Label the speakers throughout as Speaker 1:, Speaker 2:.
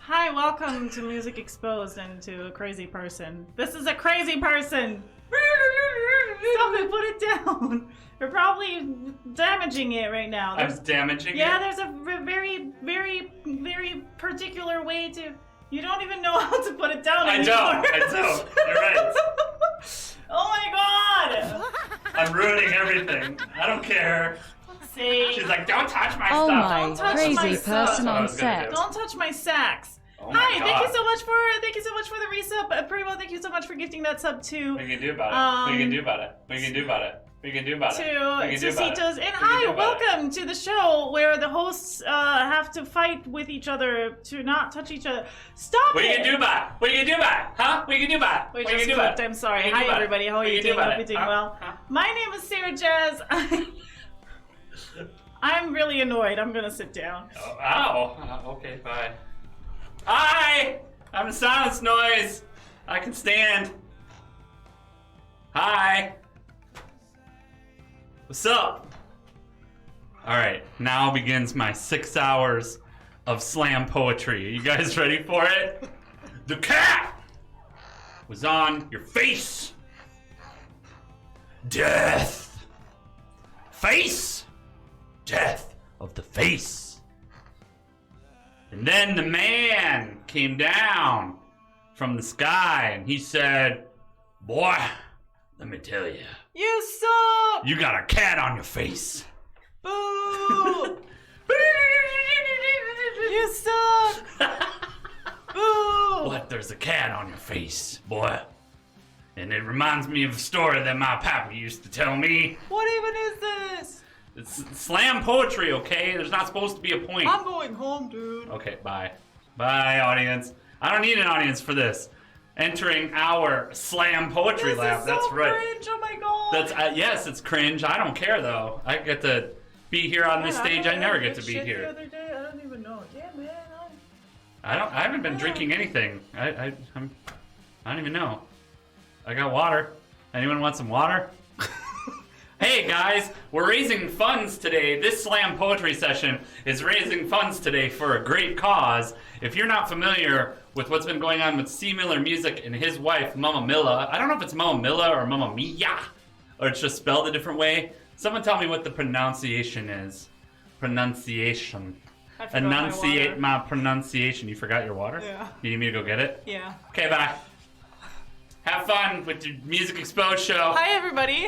Speaker 1: Hi, welcome to Music Exposed and to a crazy person. This is a crazy person! Stop it, put it down! You're probably damaging it right now.
Speaker 2: I'm damaging it?
Speaker 1: Yeah, there's a very, very, very particular way to... You don't even know how to put it down anymore.
Speaker 2: I don't. You're right.
Speaker 1: Oh my god!
Speaker 2: I'm ruining everything. I don't care.
Speaker 1: See?
Speaker 2: She's like, don't touch my
Speaker 3: Oh
Speaker 2: stuff.
Speaker 3: my
Speaker 1: Don't touch
Speaker 3: crazy
Speaker 1: my
Speaker 3: person
Speaker 2: stuff.
Speaker 3: on set.
Speaker 1: Don't touch my sax.
Speaker 2: Oh my
Speaker 1: Hi,
Speaker 2: God.
Speaker 1: thank you so much for the resub. Primo, thank you so much for gifting that sub to
Speaker 2: What are you gonna do about it? What are you gonna do about it? What are you gonna do about it? What are you gonna do about it? What are you gonna do about it?
Speaker 1: Citos. And
Speaker 2: What are you gonna
Speaker 1: hi,
Speaker 2: do about
Speaker 1: welcome to the show where the hosts have to fight with each other to not touch each other. Stop
Speaker 2: What are you
Speaker 1: it!
Speaker 2: gonna do about it? What are you gonna do about it? Huh? What are you gonna do about it?
Speaker 1: We
Speaker 2: What are you
Speaker 1: just
Speaker 2: gonna do about
Speaker 1: clicked.
Speaker 2: it?
Speaker 1: I'm sorry.
Speaker 2: What are you gonna
Speaker 1: Hi,
Speaker 2: do about it?
Speaker 1: everybody. How are
Speaker 2: What
Speaker 1: you
Speaker 2: gonna
Speaker 1: doing?
Speaker 2: do about
Speaker 1: Hope you're
Speaker 2: it?
Speaker 1: doing
Speaker 2: Huh?
Speaker 1: well.
Speaker 2: Huh?
Speaker 1: My name is Sarah Jazz. I'm really annoyed. I'm gonna sit down.
Speaker 2: Oh, ow. Okay, bye. Hi! I'm a silence noise. I can stand. Hi. What's up? Alright, now begins my 6 hours of slam poetry. Are you guys ready for it? The cat was on your face. Death. Face. Death of the face. And then the man came down from the sky and he said, boy, let me tell you,
Speaker 1: You suck!
Speaker 2: you got a cat on your face.
Speaker 1: Boo! You suck! Boo!
Speaker 2: What? There's a cat on your face, boy. And it reminds me of a story that my papa used to tell me.
Speaker 1: What even is this?
Speaker 2: It's slam poetry, okay? There's not supposed to be a point.
Speaker 1: I'm going home, dude.
Speaker 2: Okay, bye. Bye, audience. I don't need an audience for this. Entering our slam poetry
Speaker 1: This
Speaker 2: lab.
Speaker 1: is
Speaker 2: That's
Speaker 1: so
Speaker 2: right.
Speaker 1: cringe. Oh my god.
Speaker 2: That's yes, it's cringe. I don't care though. I get to be here on this stage. I never get to be
Speaker 1: The
Speaker 2: here.
Speaker 1: other day, I don't even know. Yeah, man.
Speaker 2: I haven't been drinking anything. I don't even know. I got water. Anyone want some water? Hey guys, we're raising funds today. This slam poetry session is raising funds today for a great cause. If you're not familiar with what's been going on with C. Miller Music and his wife, Mama Milla, I don't know if it's Mama Milla or Mama Mia, or it's just spelled a different way. Someone tell me what the pronunciation is. Pronunciation.
Speaker 1: I forgot
Speaker 2: Enunciate
Speaker 1: my
Speaker 2: my pronunciation. You forgot your water?
Speaker 1: Yeah.
Speaker 2: You need me to go get it?
Speaker 1: Yeah.
Speaker 2: Okay, bye. Have fun with your Music Exposed show.
Speaker 1: Hi, everybody.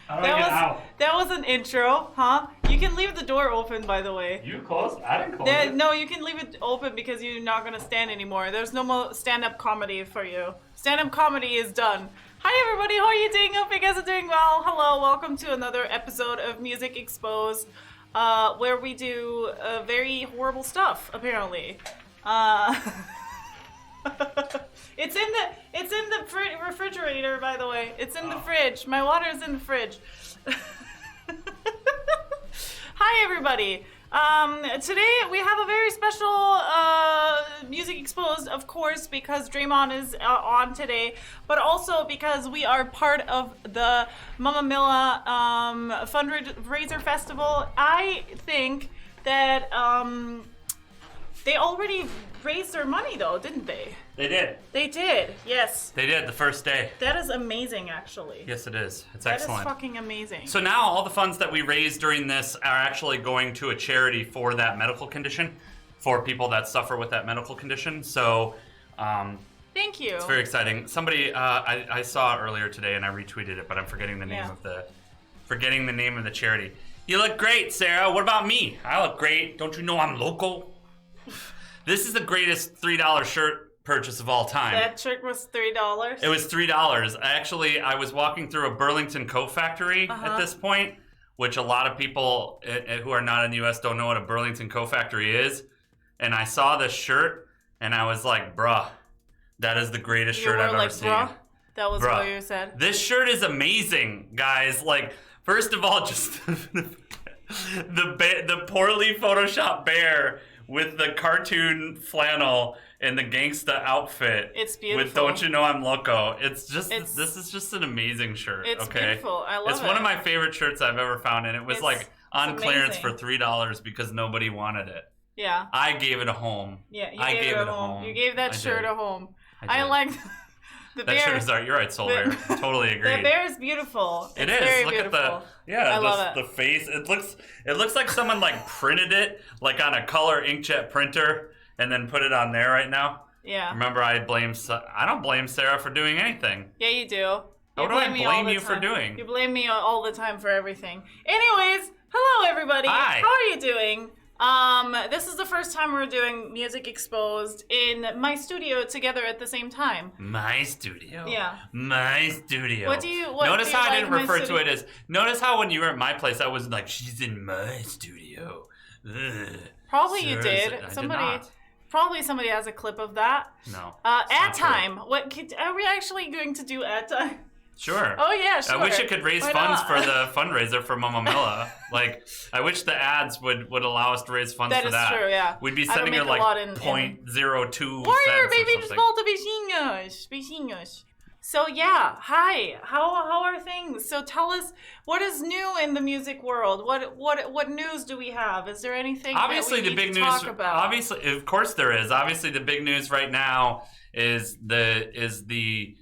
Speaker 2: How do I get out?
Speaker 1: That was an intro, huh? You can leave the door open, by the way.
Speaker 2: You closed? I didn't close it.
Speaker 1: No, you can leave it open because you're not gonna stand anymore. There's no more stand-up comedy for you. Stand-up comedy is done. Hi everybody, how are you doing? Hope you guys are doing well. Hello, welcome to another episode of Music Exposed, where we do very horrible stuff. Apparently, it's in the refrigerator. By the way, it's in the fridge. My water is in the fridge. Hi everybody. Today we have a very special Music Exposed, of course, because DreeMon is on today, but also because we are part of the Mama Milla fundraiser festival. I think that they already raised their money, though, didn't they?
Speaker 2: They did.
Speaker 1: They did, yes.
Speaker 2: They did the first day.
Speaker 1: That is amazing, actually.
Speaker 2: Yes, it is. It's
Speaker 1: That
Speaker 2: excellent.
Speaker 1: is fucking amazing.
Speaker 2: So now all the funds that we raise during this are actually going to a charity for that medical condition, for people that suffer with that medical condition. So
Speaker 1: Thank you.
Speaker 2: it's very exciting. Somebody I saw earlier today and I retweeted it, but I'm forgetting the name
Speaker 1: Yeah.
Speaker 2: of the charity. You look great, Sarah. What about me? I look great. Don't you know I'm local? This is the greatest $3 shirt purchase of all time.
Speaker 1: That shirt was $3.
Speaker 2: It was $3. I was walking through a Burlington coat factory at this point, which a lot of people who are not in the U.S. don't know what a Burlington coat factory is. And I saw this shirt, and I was like, bruh, that is the greatest shirt I've ever seen.
Speaker 1: Bruh? That was
Speaker 2: Bruh.
Speaker 1: what you said?
Speaker 2: This shirt is amazing, guys. Like, first of all, just the poorly photoshopped bear with the cartoon flannel and the gangsta outfit.
Speaker 1: It's beautiful.
Speaker 2: With Don't You Know I'm Loco. This is just an amazing shirt.
Speaker 1: It's
Speaker 2: okay?
Speaker 1: beautiful. I love it.
Speaker 2: It's one of my favorite shirts I've ever found, and it was like on clearance for $3 because nobody wanted it.
Speaker 1: Yeah.
Speaker 2: I gave it a home.
Speaker 1: Yeah, you
Speaker 2: I
Speaker 1: gave it a home. You gave that shirt a home. I like the bear.
Speaker 2: That shirt is art. You're right, Soul Bear. Totally agree.
Speaker 1: The bear is beautiful.
Speaker 2: It
Speaker 1: it's
Speaker 2: is.
Speaker 1: Very
Speaker 2: Look
Speaker 1: beautiful.
Speaker 2: at
Speaker 1: I love
Speaker 2: the face. It looks like someone like printed it like on a color inkjet printer and then put it on there right now.
Speaker 1: Yeah.
Speaker 2: Remember, I don't blame Sarah for doing anything.
Speaker 1: Yeah, you do.
Speaker 2: What do I blame you for doing?
Speaker 1: You blame me all the time for everything. Anyways, hello everybody.
Speaker 2: Hi.
Speaker 1: How are you doing? This is the first time we're doing Music Exposed in my studio together at the same time.
Speaker 2: My studio.
Speaker 1: Yeah.
Speaker 2: My studio.
Speaker 1: Notice
Speaker 2: how I didn't
Speaker 1: like
Speaker 2: refer to it as. Notice how when you were at my place, I was like, she's in my studio. Ugh.
Speaker 1: Probably
Speaker 2: Sarah's,
Speaker 1: you did. Probably somebody has a clip of that.
Speaker 2: No.
Speaker 1: Ad time. Are we actually going to do ad time?
Speaker 2: Sure.
Speaker 1: Oh yeah, sure.
Speaker 2: I wish it could raise funds for the fundraiser for Mama Milla. Like, I wish the ads would allow us to raise funds for that.
Speaker 1: That is true, yeah.
Speaker 2: We'd be sending her like 0.02
Speaker 1: Warrior,
Speaker 2: cents
Speaker 1: baby,
Speaker 2: or something.
Speaker 1: beijinhos. So yeah, hi. How are things? So tell us what is new in the music world. What news do we have? Is there anything
Speaker 2: obviously
Speaker 1: that we
Speaker 2: the
Speaker 1: need
Speaker 2: big
Speaker 1: to
Speaker 2: news
Speaker 1: talk about?
Speaker 2: Obviously, of course there is. Obviously the big news right now is the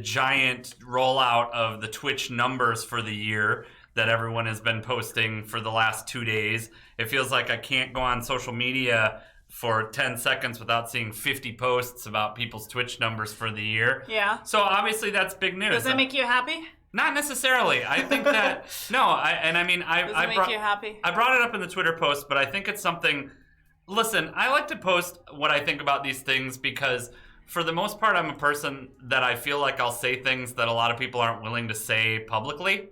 Speaker 2: giant rollout of the Twitch numbers for the year that everyone has been posting for the last 2 days. It feels like I can't go on social media for 10 seconds without seeing 50 posts about people's Twitch numbers for the year.
Speaker 1: Yeah.
Speaker 2: So obviously that's big news.
Speaker 1: Does that make you happy?
Speaker 2: Not necessarily. I think that Does it make
Speaker 1: you happy?
Speaker 2: I brought it up in the Twitter post, but I think it's something. Listen, I like to post what I think about these things because for the most part, I'm a person that I feel like I'll say things that a lot of people aren't willing to say publicly.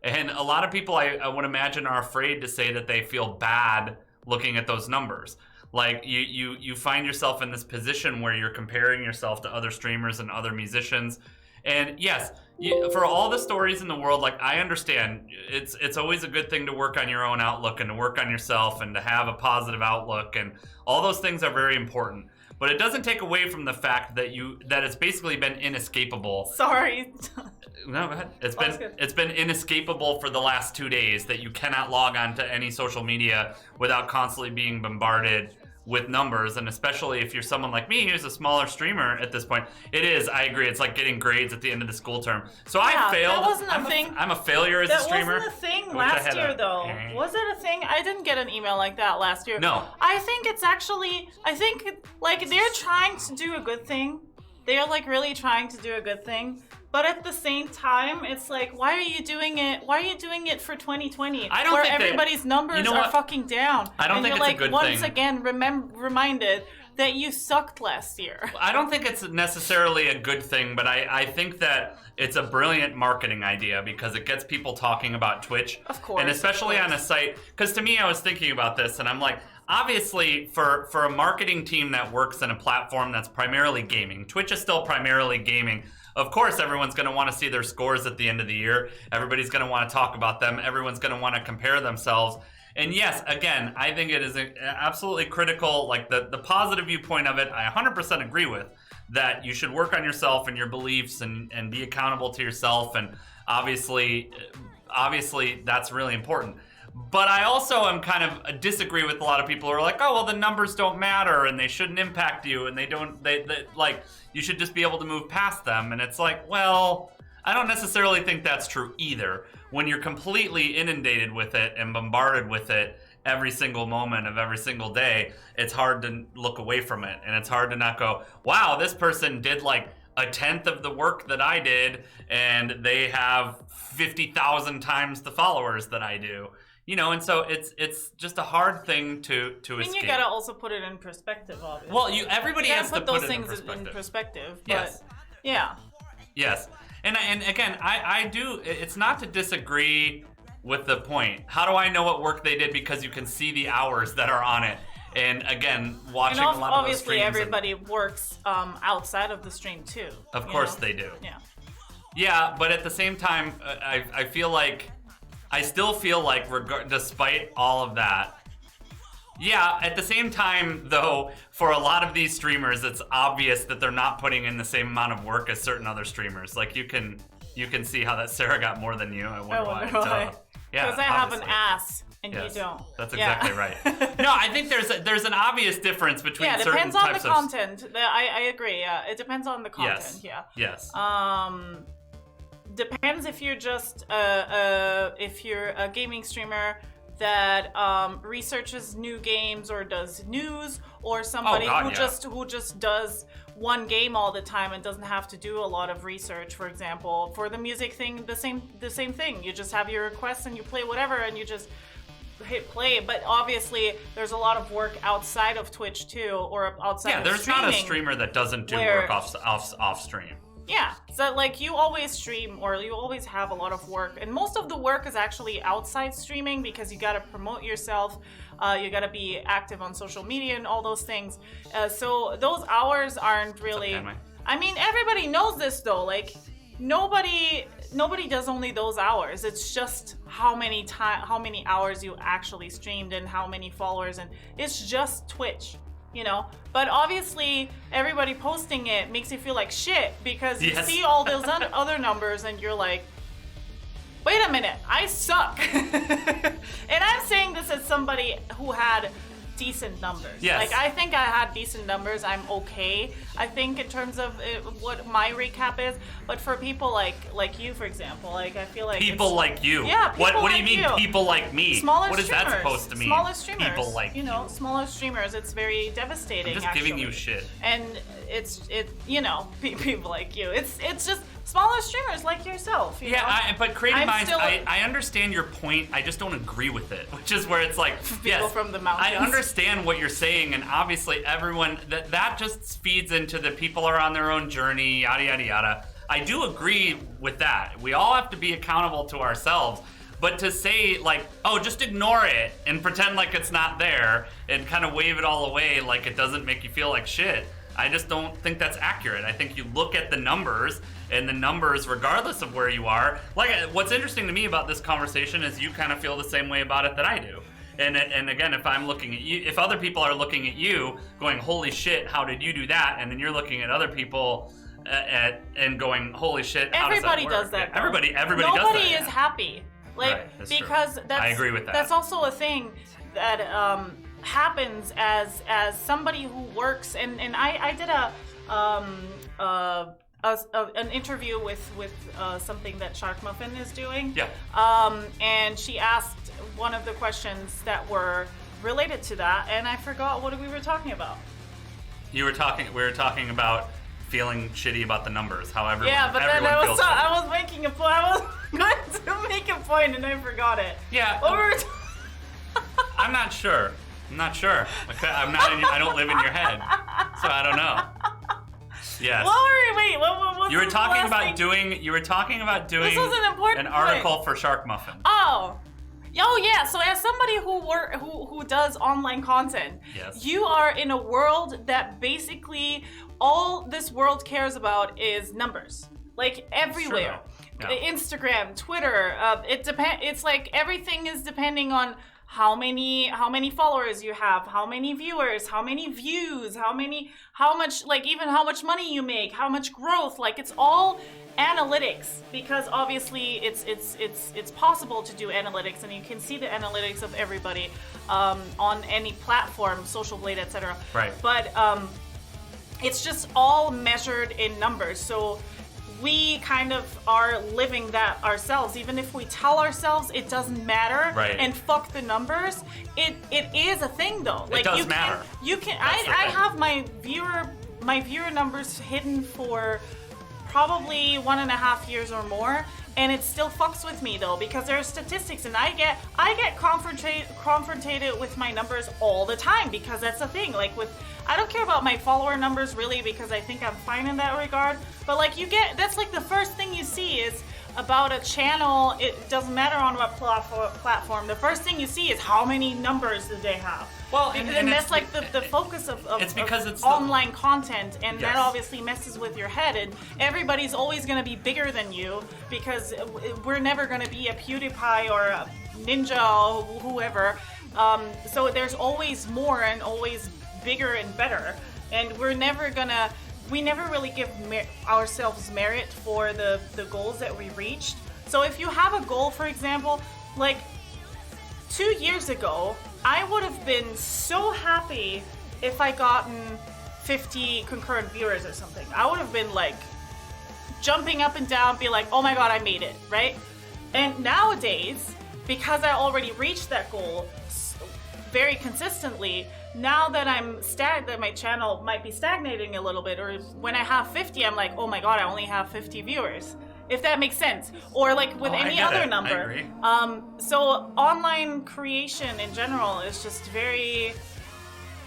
Speaker 2: And a lot of people, I would imagine, are afraid to say that they feel bad looking at those numbers. Like, you find yourself in this position where you're comparing yourself to other streamers and other musicians. And yes, for all the stories in the world, like, I understand it's always a good thing to work on your own outlook and to work on yourself and to have a positive outlook. And all those things are very important. But it doesn't take away from the fact that it's basically been inescapable.
Speaker 1: Sorry.
Speaker 2: No, go ahead. It's been inescapable for the last 2 days that you cannot log on to any social media without constantly being bombarded with numbers, and especially if you're someone like me who's a smaller streamer at this point. I agree, it's like getting grades at the end of the school term. So I failed.
Speaker 1: That wasn't a thing.
Speaker 2: I'm a failure as a streamer.
Speaker 1: That wasn't a thing last year, though. Was it a thing? I didn't get an email like that last year.
Speaker 2: No.
Speaker 1: I think like they're trying to do a good thing. They're like really trying to do a good thing. But at the same time, it's like, why are you doing it? Why are you doing it for 2020?
Speaker 2: I don't
Speaker 1: where
Speaker 2: think
Speaker 1: everybody's numbers are fucking down.
Speaker 2: I don't think it's a good thing.
Speaker 1: Once again, reminded that you sucked last year.
Speaker 2: I don't think it's necessarily a good thing, but I think that it's a brilliant marketing idea because it gets people talking about Twitch.
Speaker 1: Of course.
Speaker 2: And especially on a site, because to me, I was thinking about this and I'm like, obviously for a marketing team that works in a platform that's primarily gaming, Twitch is still primarily gaming. Of course, everyone's going to want to see their scores at the end of the year. Everybody's going to want to talk about them. Everyone's going to want to compare themselves. And yes, again, I think it is absolutely critical, like the positive viewpoint of it, I 100% agree with, that you should work on yourself and your beliefs and be accountable to yourself. And obviously, that's really important. But I also am kind of disagree with a lot of people who are like, oh, well, the numbers don't matter and they shouldn't impact you and they like, you should just be able to move past them. And it's like, well, I don't necessarily think that's true either. When you're completely inundated with it and bombarded with it every single moment of every single day, it's hard to look away from it. And it's hard to not go, wow, this person did like a tenth of the work that I did and they have 50,000 times the followers that I do. You know, and so it's just a hard thing to escape.
Speaker 1: I mean, you gotta also put it in perspective, obviously.
Speaker 2: Well, everybody has to
Speaker 1: put those
Speaker 2: it
Speaker 1: things
Speaker 2: in perspective.
Speaker 1: But
Speaker 2: yes.
Speaker 1: Yeah.
Speaker 2: Yes, and again, I do. It's not to disagree with the point. How do I know what work they did? Because you can see the hours that are on it. And again, watching a lot of those
Speaker 1: obviously
Speaker 2: streams.
Speaker 1: Everybody works outside of the stream too.
Speaker 2: Of course they do.
Speaker 1: Yeah.
Speaker 2: Yeah, but at the same time, I still feel like, despite all of that, yeah, at the same time, though, for a lot of these streamers, it's obvious that they're not putting in the same amount of work as certain other streamers. Like, you can see how that Sarah got more than you. I wonder why.
Speaker 1: Because I have an ass. and
Speaker 2: Yes,
Speaker 1: you don't.
Speaker 2: That's exactly right. No, I think there's an obvious difference between
Speaker 1: it
Speaker 2: certain
Speaker 1: depends on
Speaker 2: types
Speaker 1: the content. I agree. Yeah, it depends on the content.
Speaker 2: Yes.
Speaker 1: Depends if you're just if you're a gaming streamer that researches new games or does news, or somebody who just does one game all the time and doesn't have to do a lot of research. For example, for the music thing, the same thing. You just have your requests and you play whatever and you just hit play. But obviously there's a lot of work outside of Twitch too, or outside of
Speaker 2: there's
Speaker 1: streaming,
Speaker 2: not a streamer that doesn't do work off stream.
Speaker 1: Yeah, so like you always stream, or you always have a lot of work, and most of the work is actually outside streaming because you got to promote yourself, you got to be active on social media and all those things. So those hours aren't really. I mean, everybody knows this though. Like nobody does only those hours. It's just how many hours you actually streamed and how many followers, and it's just Twitch. You know, but obviously everybody posting it makes you feel like shit because you see all those other numbers and you're like, wait a minute, I suck. And I'm saying this as somebody who had decent numbers.
Speaker 2: Yes.
Speaker 1: Like I think I had decent numbers. I'm okay, I think, in terms of what my recap is. But for people like you, for example, like I feel like
Speaker 2: people like you.
Speaker 1: Yeah.
Speaker 2: What do you mean people like me?
Speaker 1: Smaller
Speaker 2: what is
Speaker 1: streamers.
Speaker 2: that supposed to mean?
Speaker 1: Smaller streamers.
Speaker 2: People like
Speaker 1: you know, smaller streamers. It's very devastating.
Speaker 2: I'm just giving you shit.
Speaker 1: And people like you. It's just smaller streamers like yourself. You know?
Speaker 2: But Creative Minds, I understand your point. I just don't agree with it, which is where it's like,
Speaker 1: people from the mountains.
Speaker 2: I understand what you're saying, and obviously everyone, that just feeds into the people are on their own journey, yada, yada, yada. I do agree with that. We all have to be accountable to ourselves. But to say, like, oh, just ignore it and pretend like it's not there and kind of wave it all away like it doesn't make you feel like shit, I just don't think that's accurate. I think you look at the numbers, and the numbers, regardless of where you are, like, what's interesting to me about this conversation is you kind of feel the same way about it that I do. And again, if I'm looking at you, if other people are looking at you going, holy shit, how did you do that? And then you're looking at other people and going, holy shit, how
Speaker 1: everybody
Speaker 2: does that work?
Speaker 1: Everybody does that.
Speaker 2: Everybody does that.
Speaker 1: Nobody is happy. Like,
Speaker 2: right, that's
Speaker 1: because
Speaker 2: true.
Speaker 1: that's,
Speaker 2: I agree with that.
Speaker 1: That's also a thing that happens as somebody who works, and I did an interview with something that Shark Muffin is doing.
Speaker 2: Yeah.
Speaker 1: And she asked one of the questions that were related to that, and I forgot what we were talking about.
Speaker 2: We were talking about feeling shitty about the numbers. However,
Speaker 1: yeah, but then
Speaker 2: I
Speaker 1: was making a point. I was going to make a point and I forgot it.
Speaker 2: Yeah. I'm not sure. I don't live in your head, so I don't know. Yes.
Speaker 1: What
Speaker 2: you were talking about
Speaker 1: thing?
Speaker 2: doing. You were talking about doing.
Speaker 1: This was an important
Speaker 2: an article
Speaker 1: point.
Speaker 2: For Shark Muffin.
Speaker 1: Oh yeah. So as somebody who does online content,
Speaker 2: yes.
Speaker 1: You are in a world that basically all this world cares about is numbers. Like everywhere,
Speaker 2: yeah.
Speaker 1: Instagram, Twitter. It depends. It's like everything is depending on how many followers you have, how many viewers, how many views, how much, like even how much money you make, how much growth. Like it's all analytics, because obviously it's possible to do analytics, and you can see the analytics of everybody on any platform, Social Blade, etc.
Speaker 2: Right.
Speaker 1: But it's just all measured in numbers. So we kind of are living that ourselves. Even if we tell ourselves it doesn't matter,
Speaker 2: right.
Speaker 1: And fuck the numbers, it is a thing though.
Speaker 2: Like, it does matter.
Speaker 1: I have my viewer numbers hidden for probably 1.5 years or more, and it still fucks with me though, because there are statistics, and I get confronted with my numbers all the time, because that's the thing. Like I don't care about my follower numbers really, because I think I'm fine in that regard. But like that's like the first thing you see is about a channel. It doesn't matter on what platform. The first thing you see is how many numbers do they have.
Speaker 2: Well,
Speaker 1: and that's like the focus of
Speaker 2: it's because it's
Speaker 1: online content, and
Speaker 2: yes.
Speaker 1: That obviously messes with your head. And everybody's always going to be bigger than you, because we're never going to be a PewDiePie or a Ninja or whoever. So there's always more and always bigger and better, and we never really give ourselves merit for the goals that we reached. So if you have a goal, for example, like 2 years ago, I would have been so happy if I gotten 50 concurrent viewers or something. I would have been like jumping up and down, be like, oh my god, I made it, right? And nowadays, because I already reached that goal very consistently, now that that my channel might be stagnating a little bit, or when I have 50, I'm like, oh my god, I only have 50 viewers. If that makes sense. Or like with any other number.
Speaker 2: I agree.
Speaker 1: So online creation in general is just very,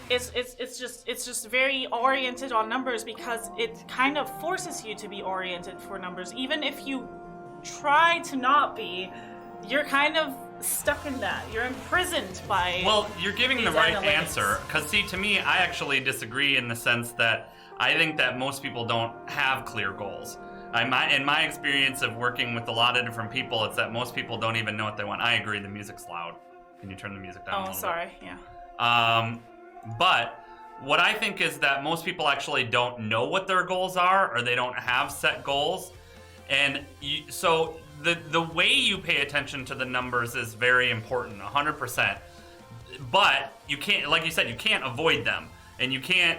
Speaker 1: it's just very oriented on numbers, because it kind of forces you to be oriented for numbers. Even if you try to not be, you're kind of stuck in that. You're imprisoned by.
Speaker 2: Well, you're giving the right
Speaker 1: analytics.
Speaker 2: answer. Because see, to me, I actually disagree in the sense that I think that most people don't have clear goals. In my experience of working with a lot of different people, it's that most people don't even know what they want. I agree, the music's loud. Can you turn the music down a little
Speaker 1: sorry,
Speaker 2: bit?
Speaker 1: yeah.
Speaker 2: But what I think is that most people actually don't know what their goals are, or they don't have set goals. And so the way you pay attention to the numbers is very important, 100%. But you can't, like you said, you can't avoid them. And you can't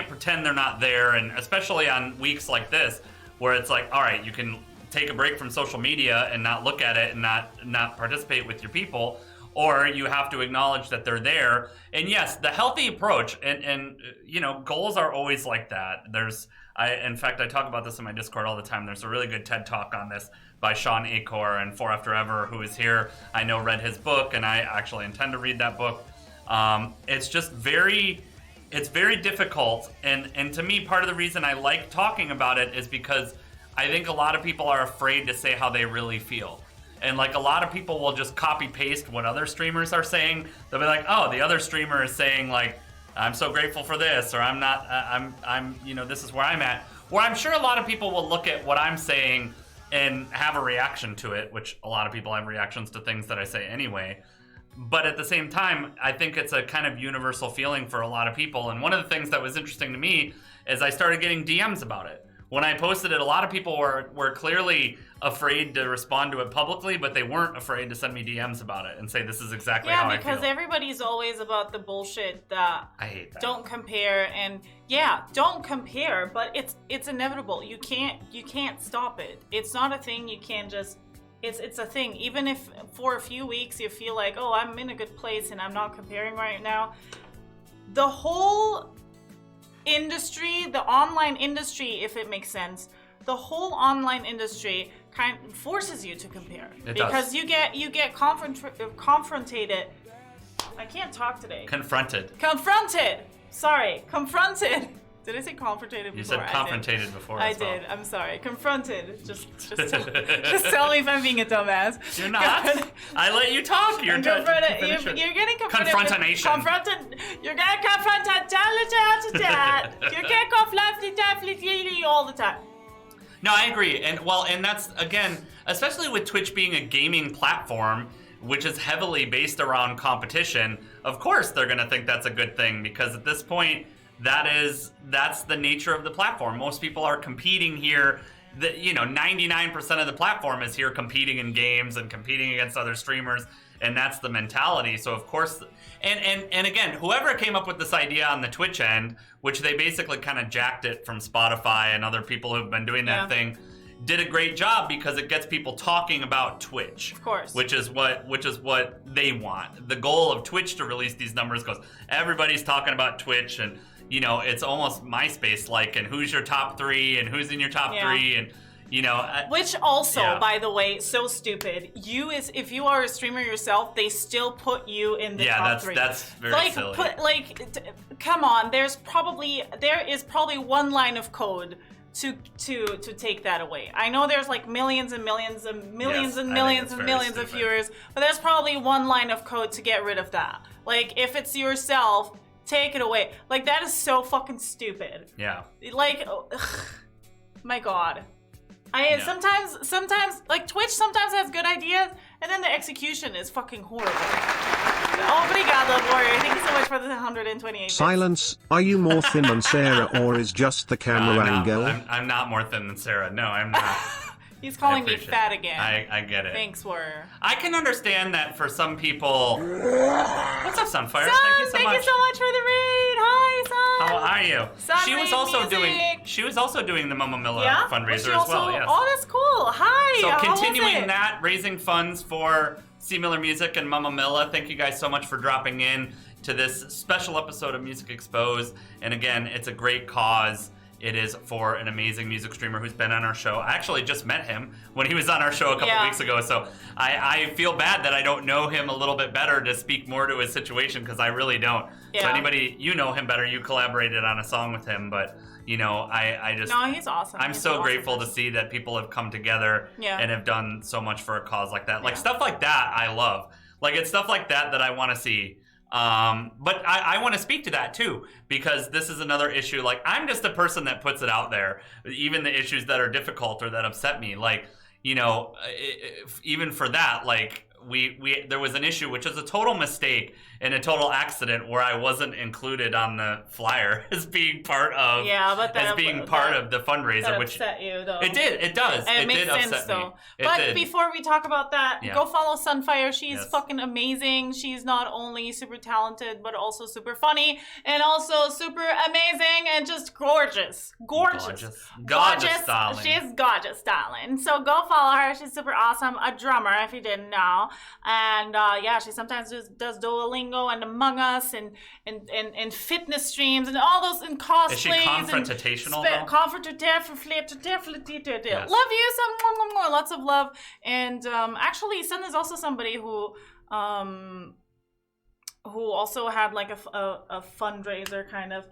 Speaker 2: pretend they're not there, and especially on weeks like this, where it's like, all right, you can take a break from social media and not look at it and not participate with your people, or you have to acknowledge that they're there. And yes, the healthy approach, and you know, goals are always like that. In fact, I talk about this in my Discord all the time. There's a really good TED Talk on this by Sean Acor, and For After Ever, who is here, I know read his book, and I actually intend to read that book. It's just it's very difficult, and to me, part of the reason I like talking about it is because I think a lot of people are afraid to say how they really feel. And like a lot of people will just copy paste what other streamers are saying. They'll be like, oh, the other streamer is saying like, I'm so grateful for this, or I'm not, I'm, you know, this is where I'm at. Where I'm sure a lot of people will look at what I'm saying and have a reaction to it, which a lot of people have reactions to things that I say anyway. But at the same time, I think it's a kind of universal feeling for a lot of people. And one of the things that was interesting to me is I started getting DMs about it. When I posted it, a lot of people were clearly afraid to respond to it publicly, but they weren't afraid to send me DMs about it and say, this is exactly how I feel.
Speaker 1: Yeah, because everybody's always about the bullshit that
Speaker 2: I hate that.
Speaker 1: Don't compare, and yeah, don't compare, but it's inevitable. You can't stop it. It's not a thing you can't just. It's a thing. Even if for a few weeks you feel like, oh, I'm in a good place and I'm not comparing right now, the whole industry, the online industry, if it makes sense, the whole online industry kind of forces you to compare.
Speaker 2: It
Speaker 1: because
Speaker 2: does.
Speaker 1: you get confronted. I can't talk today.
Speaker 2: Confronted.
Speaker 1: Sorry, confronted. Did I say confronted before?
Speaker 2: You said confronted before as well.
Speaker 1: I did. I'm sorry. Confronted. Just tell me if I'm being a dumbass.
Speaker 2: You're not. I let you talk. You're getting confronted.
Speaker 1: Confronted. You're getting confronted. You get confronted all the time.
Speaker 2: No, I agree. And that's, again, especially with Twitch being a gaming platform, which is heavily based around competition, of course they're going to think that's a good thing, because at this point, that's the nature of the platform. Most people are competing here. 99% of the platform is here competing in games and competing against other streamers, and that's the mentality. So of course, and again, whoever came up with this idea on the Twitch end, which they basically kind of jacked it from Spotify and other people who've been doing that thing, did a great job, because it gets people talking about Twitch. Of
Speaker 1: course.
Speaker 2: Which is what they want. The goal of Twitch to release these numbers goes, everybody's talking about Twitch, and it's almost MySpace-like, and who's your top 3, and who's in your top 3, and
Speaker 1: which also, by the way, so stupid. If you are a streamer yourself, they still put you in the top 3.
Speaker 2: That's very silly.
Speaker 1: Come on. There is probably one line of code to take that away. I know there's like millions and millions and millions and millions and millions of viewers, but there's probably one line of code to get rid of that. Like, if it's yourself, take it away. Like, that is so fucking stupid.
Speaker 2: Yeah.
Speaker 1: Like, my God. Sometimes, like, Twitch sometimes has good ideas, and then the execution is fucking horrible. Obrigado, Warrior. Thank you so much for the 128 bits.
Speaker 3: Silence. Are you more thin than Sarah, or is just the camera angle?
Speaker 2: I'm not more thin than Sarah. No, I'm not.
Speaker 1: He's calling me
Speaker 2: appreciate
Speaker 1: fat
Speaker 2: it.
Speaker 1: again.
Speaker 2: I get it.
Speaker 1: Thanks, Warrior.
Speaker 2: I can understand that for some people. What's up, Sunfire?
Speaker 1: Sun,
Speaker 2: thank you so much
Speaker 1: for the raid. Hi, Sun.
Speaker 2: How are you?
Speaker 1: Sun
Speaker 2: She was
Speaker 1: Raid
Speaker 2: also
Speaker 1: Music.
Speaker 2: doing the Mama Milla
Speaker 1: Yeah?
Speaker 2: fundraiser
Speaker 1: Was she
Speaker 2: as well.
Speaker 1: also-
Speaker 2: Yes.
Speaker 1: Oh, that's cool. Hi.
Speaker 2: So
Speaker 1: how was
Speaker 2: continuing
Speaker 1: it?
Speaker 2: that, raising funds for C. Miller Music and Mama Milla. Thank you guys so much for dropping in to this special episode of Music Exposed. And again, it's a great cause. It is for an amazing music streamer who's been on our show. I actually just met him when he was on our show a couple weeks ago, so I feel bad that I don't know him a little bit better to speak more to his situation, because I really don't.
Speaker 1: Yeah.
Speaker 2: So anybody, you know him better, you collaborated on a song with him, but you know, I just...
Speaker 1: No, he's awesome.
Speaker 2: I'm
Speaker 1: He's
Speaker 2: so
Speaker 1: awesome
Speaker 2: grateful to
Speaker 1: person.
Speaker 2: see that people have come together and have done so much for a cause like that. Like stuff like that, I love. Like it's stuff like that I want to see. But I want to speak to that too, because this is another issue. Like I'm just a person that puts it out there, even the issues that are difficult or that upset me. Like, you know, even for that, like there was an issue, which is a total mistake and a total accident, where I wasn't included on the flyer as being part of the fundraiser,
Speaker 1: that
Speaker 2: which
Speaker 1: upset you though.
Speaker 2: it did. It does.
Speaker 1: And
Speaker 2: it
Speaker 1: makes
Speaker 2: did
Speaker 1: sense
Speaker 2: upset
Speaker 1: though.
Speaker 2: me. It
Speaker 1: But
Speaker 2: did.
Speaker 1: before we talk about that, go follow Sunfire. She's
Speaker 2: Yes.
Speaker 1: fucking amazing. She's not only super talented, but also super funny and also super amazing and just gorgeous. Gorgeous,
Speaker 2: darling.
Speaker 1: She's gorgeous, darling. So go follow her. She's super awesome. A drummer, if you didn't know. And she sometimes does Duolingo and Among Us and fitness streams and all those and cosplays.
Speaker 2: Is she confrontational though?
Speaker 1: Yes. Love you, some lots of love. And actually, Sun is also somebody who also had like a fundraiser kind of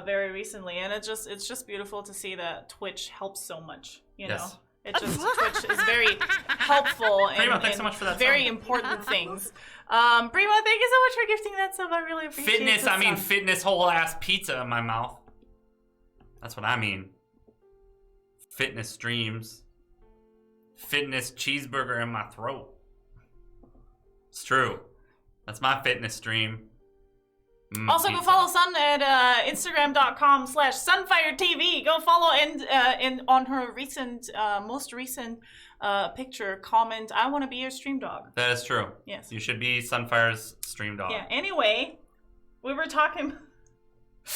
Speaker 1: very recently, and it's just beautiful to see that Twitch helps so much. You know. It just Twitch is very helpful and
Speaker 2: thanks so much for that
Speaker 1: very
Speaker 2: song.
Speaker 1: important things. Primo, thank you so much for gifting that sub. I really appreciate it.
Speaker 2: Fitness whole ass pizza in my mouth. That's what I mean. Fitness streams. Fitness cheeseburger in my throat. It's true. That's my fitness stream.
Speaker 1: Also,
Speaker 2: pizza.
Speaker 1: go follow Sun at Instagram.com/SunfireTV. Go follow and on her most recent picture, comment, I want to be your stream dog.
Speaker 2: That is true.
Speaker 1: Yes.
Speaker 2: You should be Sunfire's stream dog.
Speaker 1: Yeah, anyway, we were talking...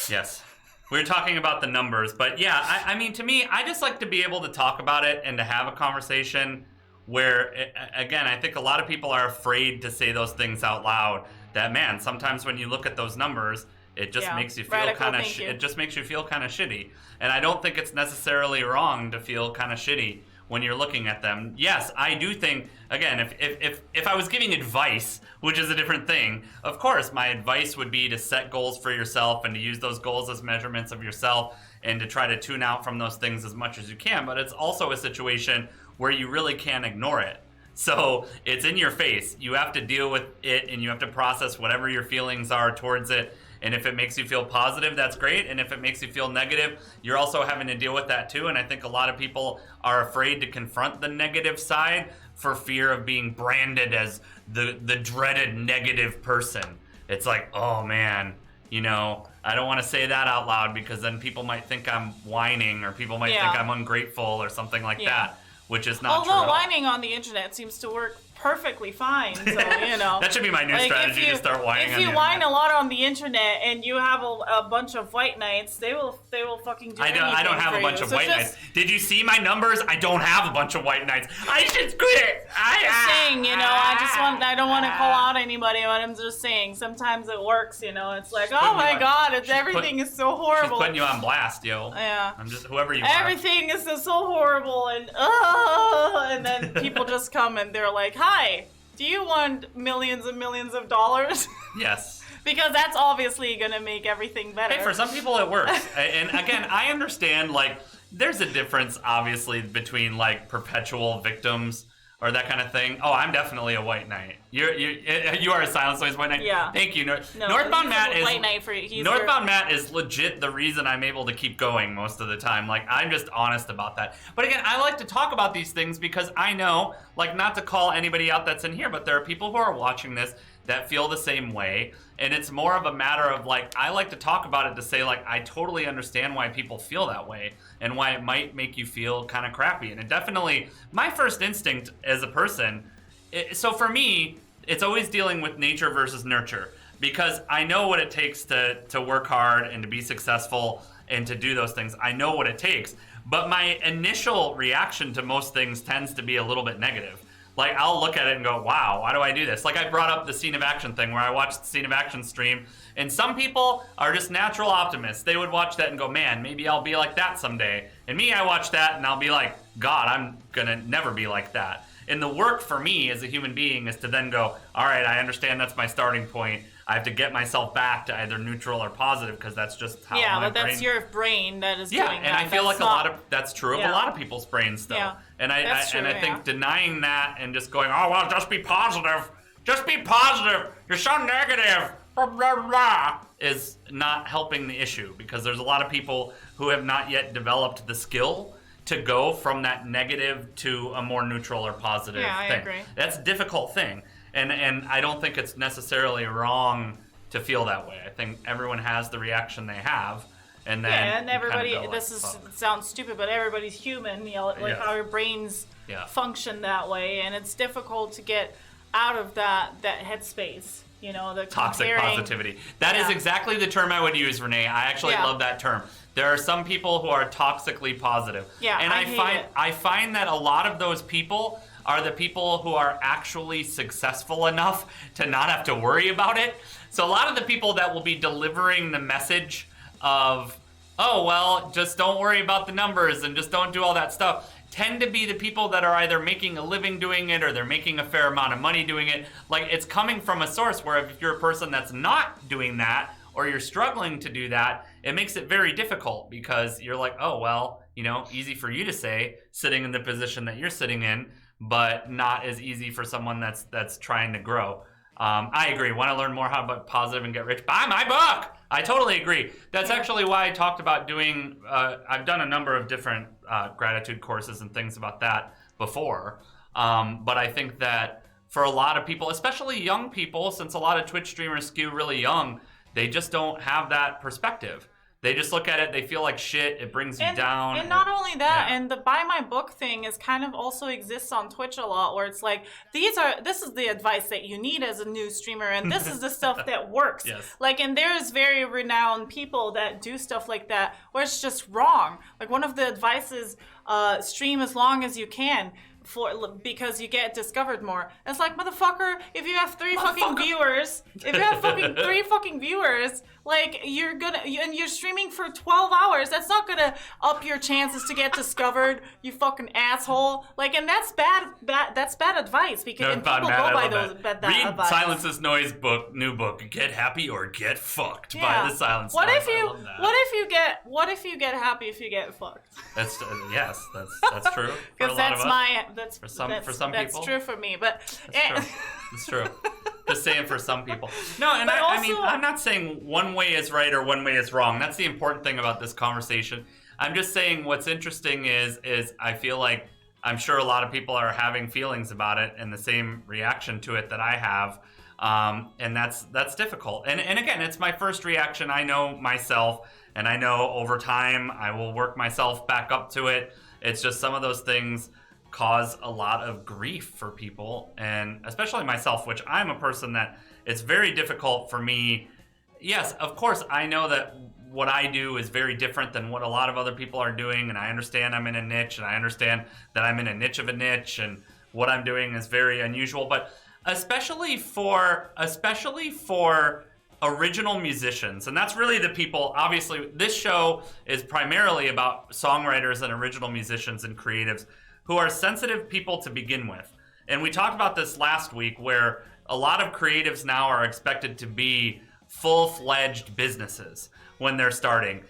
Speaker 2: Yes. We were talking about the numbers, but yeah, I mean, to me, I just like to be able to talk about it and to have a conversation where, again, I think a lot of people are afraid to say those things out loud. That, man, sometimes when you look at those numbers, it just makes you feel kind of it just makes you feel kind of shitty. And I don't think it's necessarily wrong to feel kind of shitty when you're looking at them. Yes, I do think, again, if I was giving advice, which is a different thing, of course, my advice would be to set goals for yourself and to use those goals as measurements of yourself and to try to tune out from those things as much as you can. But it's also a situation where you really can't ignore it. So it's in your face. You have to deal with it and you have to process whatever your feelings are towards it. And if it makes you feel positive, that's great. And if it makes you feel negative, you're also having to deal with that too. And I think a lot of people are afraid to confront the negative side for fear of being branded as the dreaded negative person. It's like, oh man, you know, I don't want to say that out loud because then people might think I'm whining or people might think I'm ungrateful or something like that. Which is not true.
Speaker 1: Although whining on the internet seems to work perfectly fine, so you know.
Speaker 2: That should be my new strategy, to start whining on the internet.
Speaker 1: If you whine a lot on the internet and you have a bunch of white knights, they will fucking do anything
Speaker 2: I don't have a bunch of white knights. Did you see my numbers? I don't have a bunch of white knights. I should quit.
Speaker 1: Just saying, you know, I don't want to call out anybody, but I'm just saying, sometimes it works, you know. It's like, oh my god, everything is so horrible.
Speaker 2: She's putting you on blast, yo.
Speaker 1: Yeah.
Speaker 2: I'm just, whoever you are.
Speaker 1: Everything is so horrible, and then people just come and they're like, hi, do you want millions and millions of dollars?
Speaker 2: Yes.
Speaker 1: Because that's obviously going to make everything better.
Speaker 2: Hey, for some people it works. And again, I understand, like, there's a difference, obviously, between, like, perpetual victims or that kind of thing. Oh, I'm definitely a white knight. You are a Silent Noise white knight?
Speaker 1: Yeah.
Speaker 2: Thank you.
Speaker 1: Northbound Matt
Speaker 2: is legit the reason I'm able to keep going most of the time. Like, I'm just honest about that. But again, I like to talk about these things because I know, like, not to call anybody out that's in here, but there are people who are watching this that feel the same way. And it's more of a matter of like, I like to talk about it to say like, I totally understand why people feel that way and why it might make you feel kind of crappy. And it definitely, my first instinct as a person, so for me, it's always dealing with nature versus nurture, because I know what it takes to work hard and to be successful and to do those things. I know what it takes. But my initial reaction to most things tends to be a little bit negative. Like, I'll look at it and go, wow, why do I do this? Like, I brought up the Scene of Action thing where I watched the Scene of Action stream, and some people are just natural optimists. They would watch that and go, man, maybe I'll be like that someday. And me, I watch that and I'll be like, God, I'm gonna never be like that. And the work for me as a human being is to then go, all right, I understand that's my starting point. I have to get myself back to either neutral or positive, because that's just how my brain...
Speaker 1: that's your brain that is doing that.
Speaker 2: Yeah, and I feel like that's true of a lot of people's brains, though.
Speaker 1: Yeah,
Speaker 2: and I think denying that and just going, oh, well, just be positive. Just be positive. You're so negative. Blah, blah, blah, is not helping the issue, because there's a lot of people who have not yet developed the skill to go from that negative to a more neutral or positive thing.
Speaker 1: I agree.
Speaker 2: That's a difficult thing. And I don't think it's necessarily wrong to feel that way. I think everyone has the reaction they have, and then
Speaker 1: and everybody.
Speaker 2: Kind of
Speaker 1: sounds stupid, but everybody's human. You know, like our brains function that way, and it's difficult to get out of that headspace. You know, the
Speaker 2: toxic positivity. That is exactly the term I would use, Renee. I actually love that term. There are some people who are toxically positive.
Speaker 1: Yeah,
Speaker 2: and I find that a lot of those people are the people who are actually successful enough to not have to worry about it. So a lot of the people that will be delivering the message of, oh, well, just don't worry about the numbers and just don't do all that stuff, tend to be the people that are either making a living doing it or they're making a fair amount of money doing it. Like, it's coming from a source where if you're a person that's not doing that, or you're struggling to do that, it makes it very difficult, because you're like, oh, well, you know, easy for you to say sitting in the position that you're sitting in, but not as easy for someone that's trying to grow. I agree. Want to learn more how about positive and get rich? Buy my book! I totally agree. That's actually why I talked about doing, I've done a number of different gratitude courses and things about that before. But I think that for a lot of people, especially young people, since a lot of Twitch streamers skew really young, they just don't have that perspective. They just look at it, they feel like shit, it brings you down.
Speaker 1: And not only that, and the buy my book thing is kind of also exists on Twitch a lot, where it's like, this is the advice that you need as a new streamer, and this is the stuff that works.
Speaker 2: Yes.
Speaker 1: Like, and there's very renowned people that do stuff like that, where it's just wrong. Like, one of the advices, stream as long as you can, because you get discovered more. It's like, motherfucker, if you have three fucking viewers, like, and you're streaming for 12 hours, that's not gonna up your chances to get discovered, you fucking asshole. Like, and that's bad advice, because and people go by those bad
Speaker 2: Read
Speaker 1: advice.
Speaker 2: Silence's new book, Get Happy or Get Fucked by the Silence
Speaker 1: What
Speaker 2: Noise.
Speaker 1: if you get happy if you get fucked?
Speaker 2: That's yes, that's true.
Speaker 1: Because for some
Speaker 2: people.
Speaker 1: That's true for me, but
Speaker 2: it's true. Just saying for some people. No, and I mean, I'm not saying one way is right or one way is wrong. That's the important thing about this conversation. I'm just saying what's interesting is I feel like I'm sure a lot of people are having feelings about it and the same reaction to it that I have. And that's difficult. And again, it's my first reaction. I know myself, and I know over time I will work myself back up to it. It's just some of those things cause a lot of grief for people, and especially myself, which I'm a person that it's very difficult for me. Yes, of course, I know that what I do is very different than what a lot of other people are doing, and I understand I'm in a niche, and I understand that I'm in a niche of a niche, and what I'm doing is very unusual, but especially for original musicians, and that's really the people. Obviously, this show is primarily about songwriters and original musicians and creatives who are sensitive people to begin with. And we talked about this last week, where a lot of creatives now are expected to be full-fledged businesses when they're starting,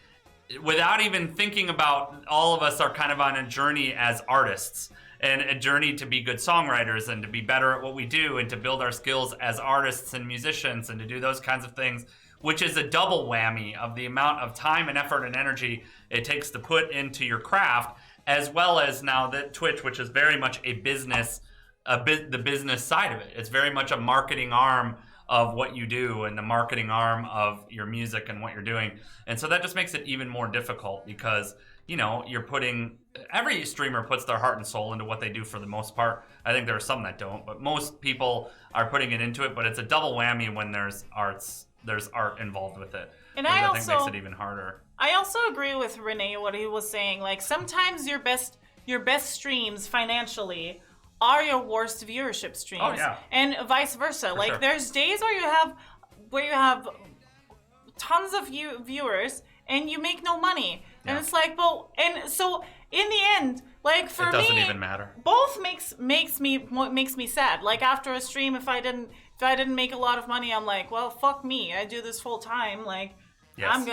Speaker 2: without even thinking about, all of us are kind of on a journey as artists, and a journey to be good songwriters and to be better at what we do and to build our skills as artists and musicians and to do those kinds of things, which is a double whammy of the amount of time and effort and energy it takes to put into your craft, as well as now that Twitch, which is very much a business, the business side of it. It's very much a marketing arm of what you do and the marketing arm of your music and what you're doing. And so that just makes it even more difficult because, you know, every streamer puts their heart and soul into what they do for the most part. I think there are some that don't, but most people are putting it into it, but it's a double whammy when there's art involved with it.
Speaker 1: And
Speaker 2: I think makes it even harder.
Speaker 1: I also agree with Renee, what he was saying. Like, sometimes your best streams financially are your worst viewership streams.
Speaker 2: Oh, yeah.
Speaker 1: And vice versa.
Speaker 2: For sure.
Speaker 1: There's days where you have tons of viewers and you make no money. And it's like, well, and so in the end, like, for me,
Speaker 2: it doesn't even matter.
Speaker 1: Both makes me sad. Like, after a stream, if I didn't make a lot of money, I'm like, well, fuck me. I do this full time. Like, yes. I'm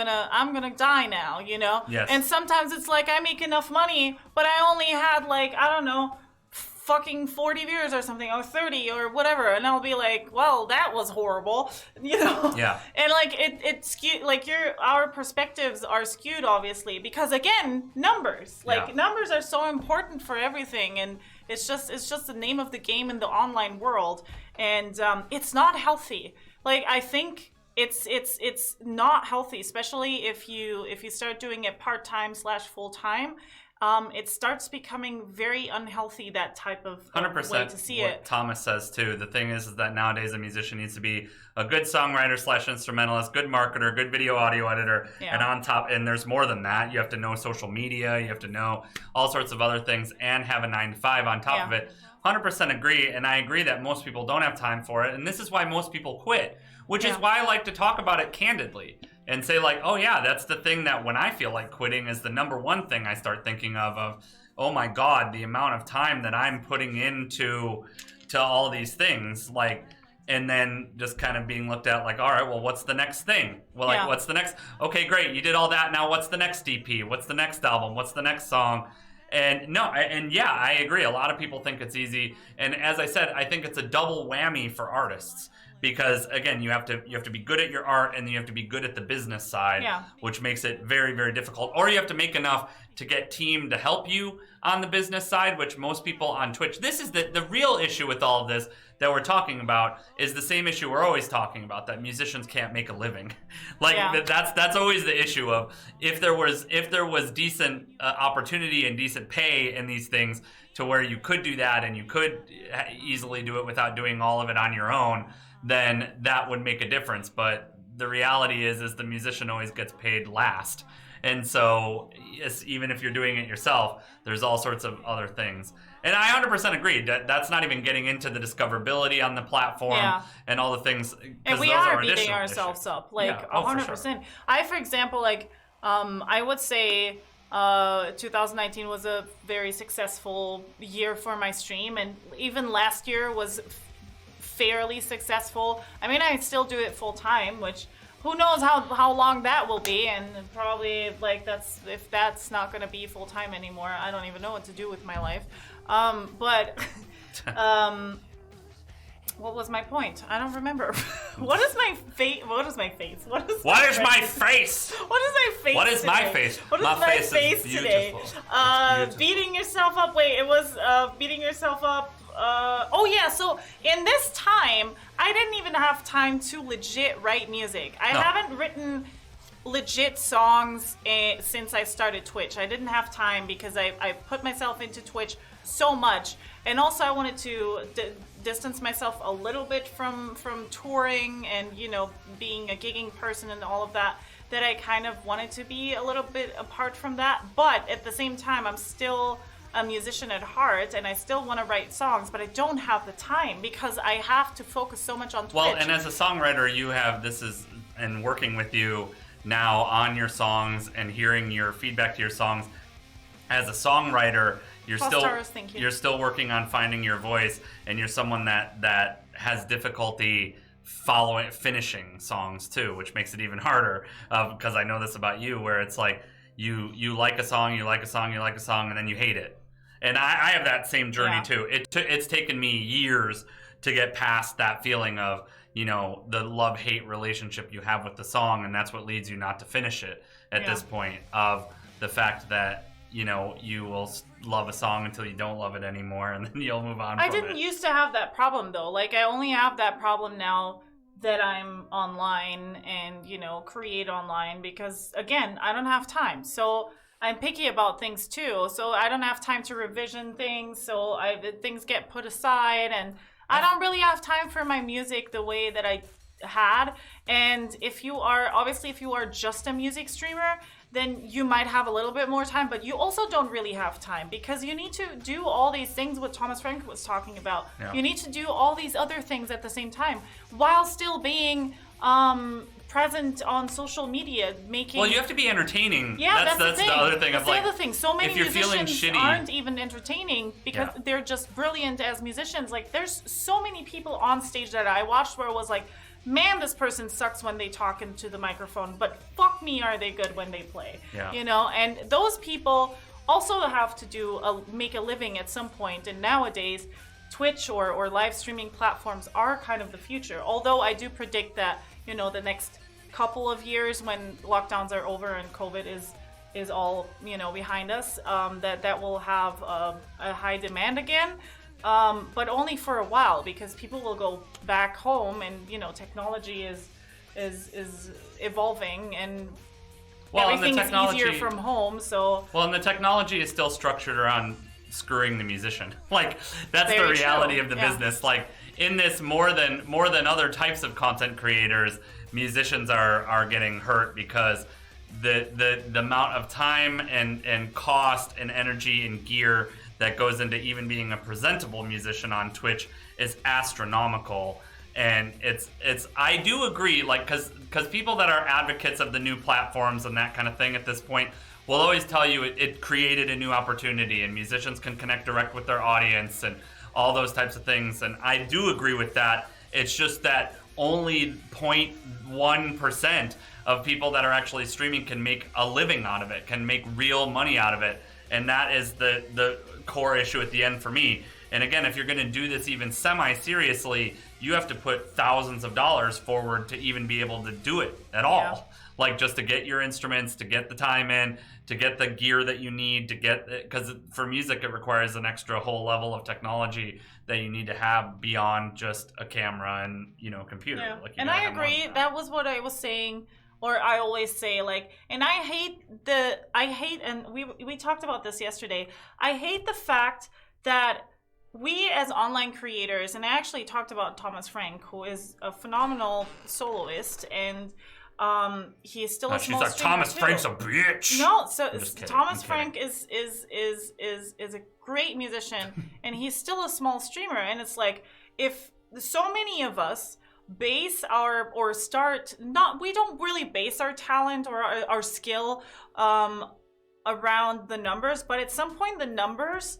Speaker 1: gonna die now, you know?
Speaker 2: Yes.
Speaker 1: And sometimes it's like I make enough money, but I only had, like, I don't know, fucking 40 viewers or something, or 30 or whatever, and I'll be like, well, that was horrible, you know?
Speaker 2: Yeah.
Speaker 1: And like it skewed, like our perspectives are skewed, obviously, because again, numbers. Like, numbers are so important for everything, and it's just the name of the game in the online world, and it's not healthy. Like, I think it's not healthy, especially if you start doing it part-time / full-time. It starts becoming very unhealthy, that type of
Speaker 2: 100%
Speaker 1: way to see it.
Speaker 2: Thomas says too. The thing is that nowadays a musician needs to be a good songwriter / instrumentalist, good marketer, good video audio editor, and on top, and there's more than that. You have to know social media, you have to know all sorts of other things, and have a 9 to 5 on top of it. 100% agree, and I agree that most people don't have time for it, and this is why most people quit, which is why I like to talk about it candidly. And say, like, oh yeah, that's the thing that when I feel like quitting is the number one thing I start thinking of, oh my God, the amount of time that I'm putting into all these things, like, and then just kind of being looked at like, all right, well, what's the next thing? Well, like, what's the next? Okay, great, you did all that. Now what's the next EP? What's the next album? What's the next song? And no, and yeah, I agree. A lot of people think it's easy. And as I said, I think it's a double whammy for artists. Because again, you have to be good at your art, and then you have to be good at the business side, which makes it very, very difficult. Or you have to make enough to get team to help you on the business side, which most people on Twitch. This is the real issue with all of this that we're talking about, is the same issue we're always talking about, that musicians can't make a living. Like, that's always the issue of if there was decent opportunity and decent pay in these things to where you could do that and you could easily do it without doing all of it on your own, then that would make a difference. But the reality is the musician always gets paid last. And so even if you're doing it yourself, there's all sorts of other things. And I 100% agree that that's not even getting into the discoverability on the platform and all the things.
Speaker 1: And we are beating ourselves up, like 100%. Sure. For example, like, I would say 2019 was a very successful year for my stream. And even last year was fairly successful. I mean, I still do it full time, which who knows how long that will be, and probably, like, if that's not going to be full time anymore, I don't even know what to do with my life. But what was my point? I don't remember. What is my face? What is my face? What is my face?
Speaker 2: What is my face
Speaker 1: today? Beating yourself up. Wait, it was beating yourself up. So in this time, I didn't even have time to legit write music. I haven't written legit songs since I started Twitch. I didn't have time because I put myself into Twitch so much. And also I wanted to distance myself a little bit from touring and, you know, being a gigging person and all of that I kind of wanted to be a little bit apart from that. But at the same time, I'm still a musician at heart, and I still want to write songs, but I don't have the time because I have to focus so much on Twitch.
Speaker 2: Well, and as a songwriter, you have and working with you now on your songs and hearing your feedback to your songs. As a songwriter, you're still working on finding your voice, and you're someone that has difficulty finishing songs too, which makes it even harder. Because I know this about you, where it's like you like a song, and then you hate it. And I have that same journey too. It's taken me years to get past that feeling of, you know, the love-hate relationship you have with the song, and that's what leads you not to finish it at this point, of the fact that, you know, you will love a song until you don't love it anymore, and then you'll move on from it.
Speaker 1: I didn't used to have that problem, though. Like, I only have that problem now that I'm online and, create online because, again, I don't have time. So I'm picky about things too. So I don't have time to revision things. So things get put aside, and I don't really have time for my music the way that I had. And if you are just a music streamer, then you might have a little bit more time, but you also don't really have time because you need to do all these things what Thomas Frank was talking about.
Speaker 2: Yeah.
Speaker 1: You need to do all these other things at the same time while still being present on social media, making.
Speaker 2: Well, you have to be entertaining.
Speaker 1: Yeah, that's
Speaker 2: the other thing.
Speaker 1: That's the other thing. So many
Speaker 2: if you're feeling
Speaker 1: musicians
Speaker 2: shitty,
Speaker 1: aren't even entertaining because they're just brilliant as musicians. Like, there's so many people on stage that I watched where it was like, man, this person sucks when they talk into the microphone, but fuck me, are they good when they play?
Speaker 2: Yeah.
Speaker 1: And those people also have to make a living at some point. And nowadays, Twitch or live streaming platforms are kind of the future. Although I do predict that, the next couple of years when lockdowns are over and COVID is all, behind us, that will have a high demand again. But only for a while because people will go back home and technology is evolving and everything's easier from home. So
Speaker 2: and the technology is still structured around screwing the musician. Like, that's
Speaker 1: Very
Speaker 2: the reality
Speaker 1: true.
Speaker 2: of the
Speaker 1: Yeah.
Speaker 2: business. Like, in this more than other types of content creators, musicians are getting hurt because the amount of time and cost and energy and gear that goes into even being a presentable musician on Twitch is astronomical. And it's I do agree, like, because people that are advocates of the new platforms and that kind of thing at this point will always tell you it created a new opportunity and musicians can connect direct with their audience and all those types of things. And I do agree with that. It's just that only 0.1% of people that are actually streaming can make a living out of it, can make real money out of it. And that is the core issue at the end for me. And again, if you're going to do this even semi-seriously, you have to put thousands of dollars forward to even be able to do it at all.
Speaker 1: Yeah.
Speaker 2: Like, just to get your instruments, to get the time in, to get the gear that you need, to get it, because for music it requires an extra whole level of technology that you need to have beyond just a camera and computer.
Speaker 1: Yeah.
Speaker 2: Like,
Speaker 1: and I agree. That was what I was saying. Or I always say, like, and I hate, and we talked about this yesterday. I hate the fact that we as online creators, and I actually talked about Thomas Frank, who is a phenomenal soloist, and he is still a small
Speaker 2: she's like,
Speaker 1: streamer
Speaker 2: Thomas
Speaker 1: too.
Speaker 2: Frank's a bitch.
Speaker 1: No, so
Speaker 2: I'm just kidding.
Speaker 1: Thomas
Speaker 2: I'm
Speaker 1: Frank is a great musician, and he's still a small streamer. And it's like, if so many of us base our we don't really base our talent or our skill around the numbers, but at some point the numbers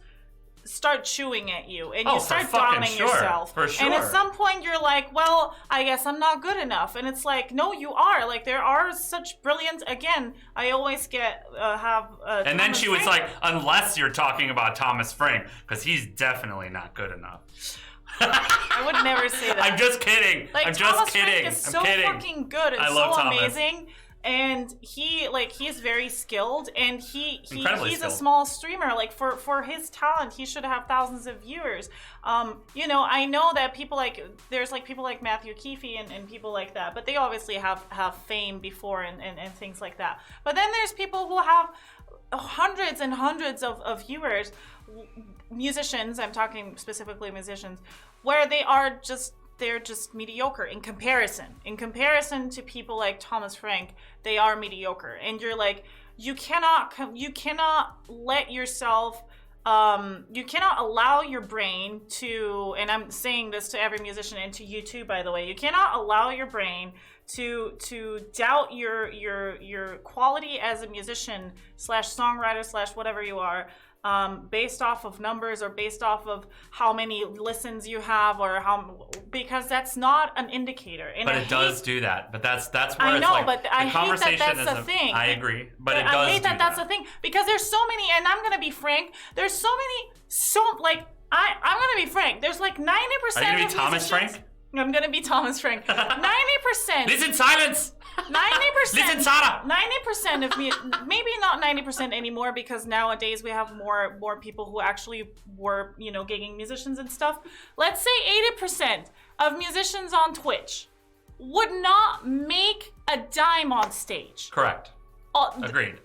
Speaker 1: start chewing at you and you start doubting yourself.
Speaker 2: For sure.
Speaker 1: And at some point you're like, well, I guess I'm not good enough. And it's like, no, you are. Like, there are such brilliant, again, I always
Speaker 2: and then she was like, unless you're talking about Thomas Frank, because he's definitely not good enough.
Speaker 1: I would never say that.
Speaker 2: I'm just kidding.
Speaker 1: Like,
Speaker 2: I'm
Speaker 1: Thomas
Speaker 2: just kidding.
Speaker 1: Frank is
Speaker 2: I'm
Speaker 1: so
Speaker 2: kidding.
Speaker 1: fucking good and
Speaker 2: I
Speaker 1: so
Speaker 2: love Thomas.
Speaker 1: amazing. And he's very skilled, and he's
Speaker 2: skilled.
Speaker 1: a small streamer. Like, for his talent, he should have thousands of viewers. I know that there's people like Matthew Keefe and people like that, but they obviously have fame before and things like that. But then there's people who have hundreds and hundreds of viewers, musicians, I'm talking specifically musicians, where they're just mediocre in comparison to people like Thomas Frank. They are mediocre, and you're like, you cannot let yourself you cannot allow your brain to, and I'm saying this to every musician and to you too, by the way, you cannot allow your brain to doubt your quality as a musician / songwriter / whatever you are, based off of numbers or based off of how many listens you have, because that's not an indicator. And
Speaker 2: but it does do that. But that's where
Speaker 1: I
Speaker 2: it's like,
Speaker 1: but
Speaker 2: the
Speaker 1: I hate
Speaker 2: conversation
Speaker 1: that that's the thing.
Speaker 2: I agree, but it does.
Speaker 1: I hate
Speaker 2: do
Speaker 1: that that's the thing, because there's so many, and I'm gonna be frank. There's so many, I'm gonna be frank. There's like 90%.
Speaker 2: Are you gonna be Thomas Frank?
Speaker 1: I'm gonna be Thomas Frank. 90%.
Speaker 2: Listen, silence.
Speaker 1: 90%.
Speaker 2: Listen, Sarah.
Speaker 1: 90% of me, maybe not 90% anymore, because nowadays we have more people who actually were, gigging musicians and stuff. Let's say 80% of musicians on Twitch would not make a dime on stage.
Speaker 2: Correct. Agreed.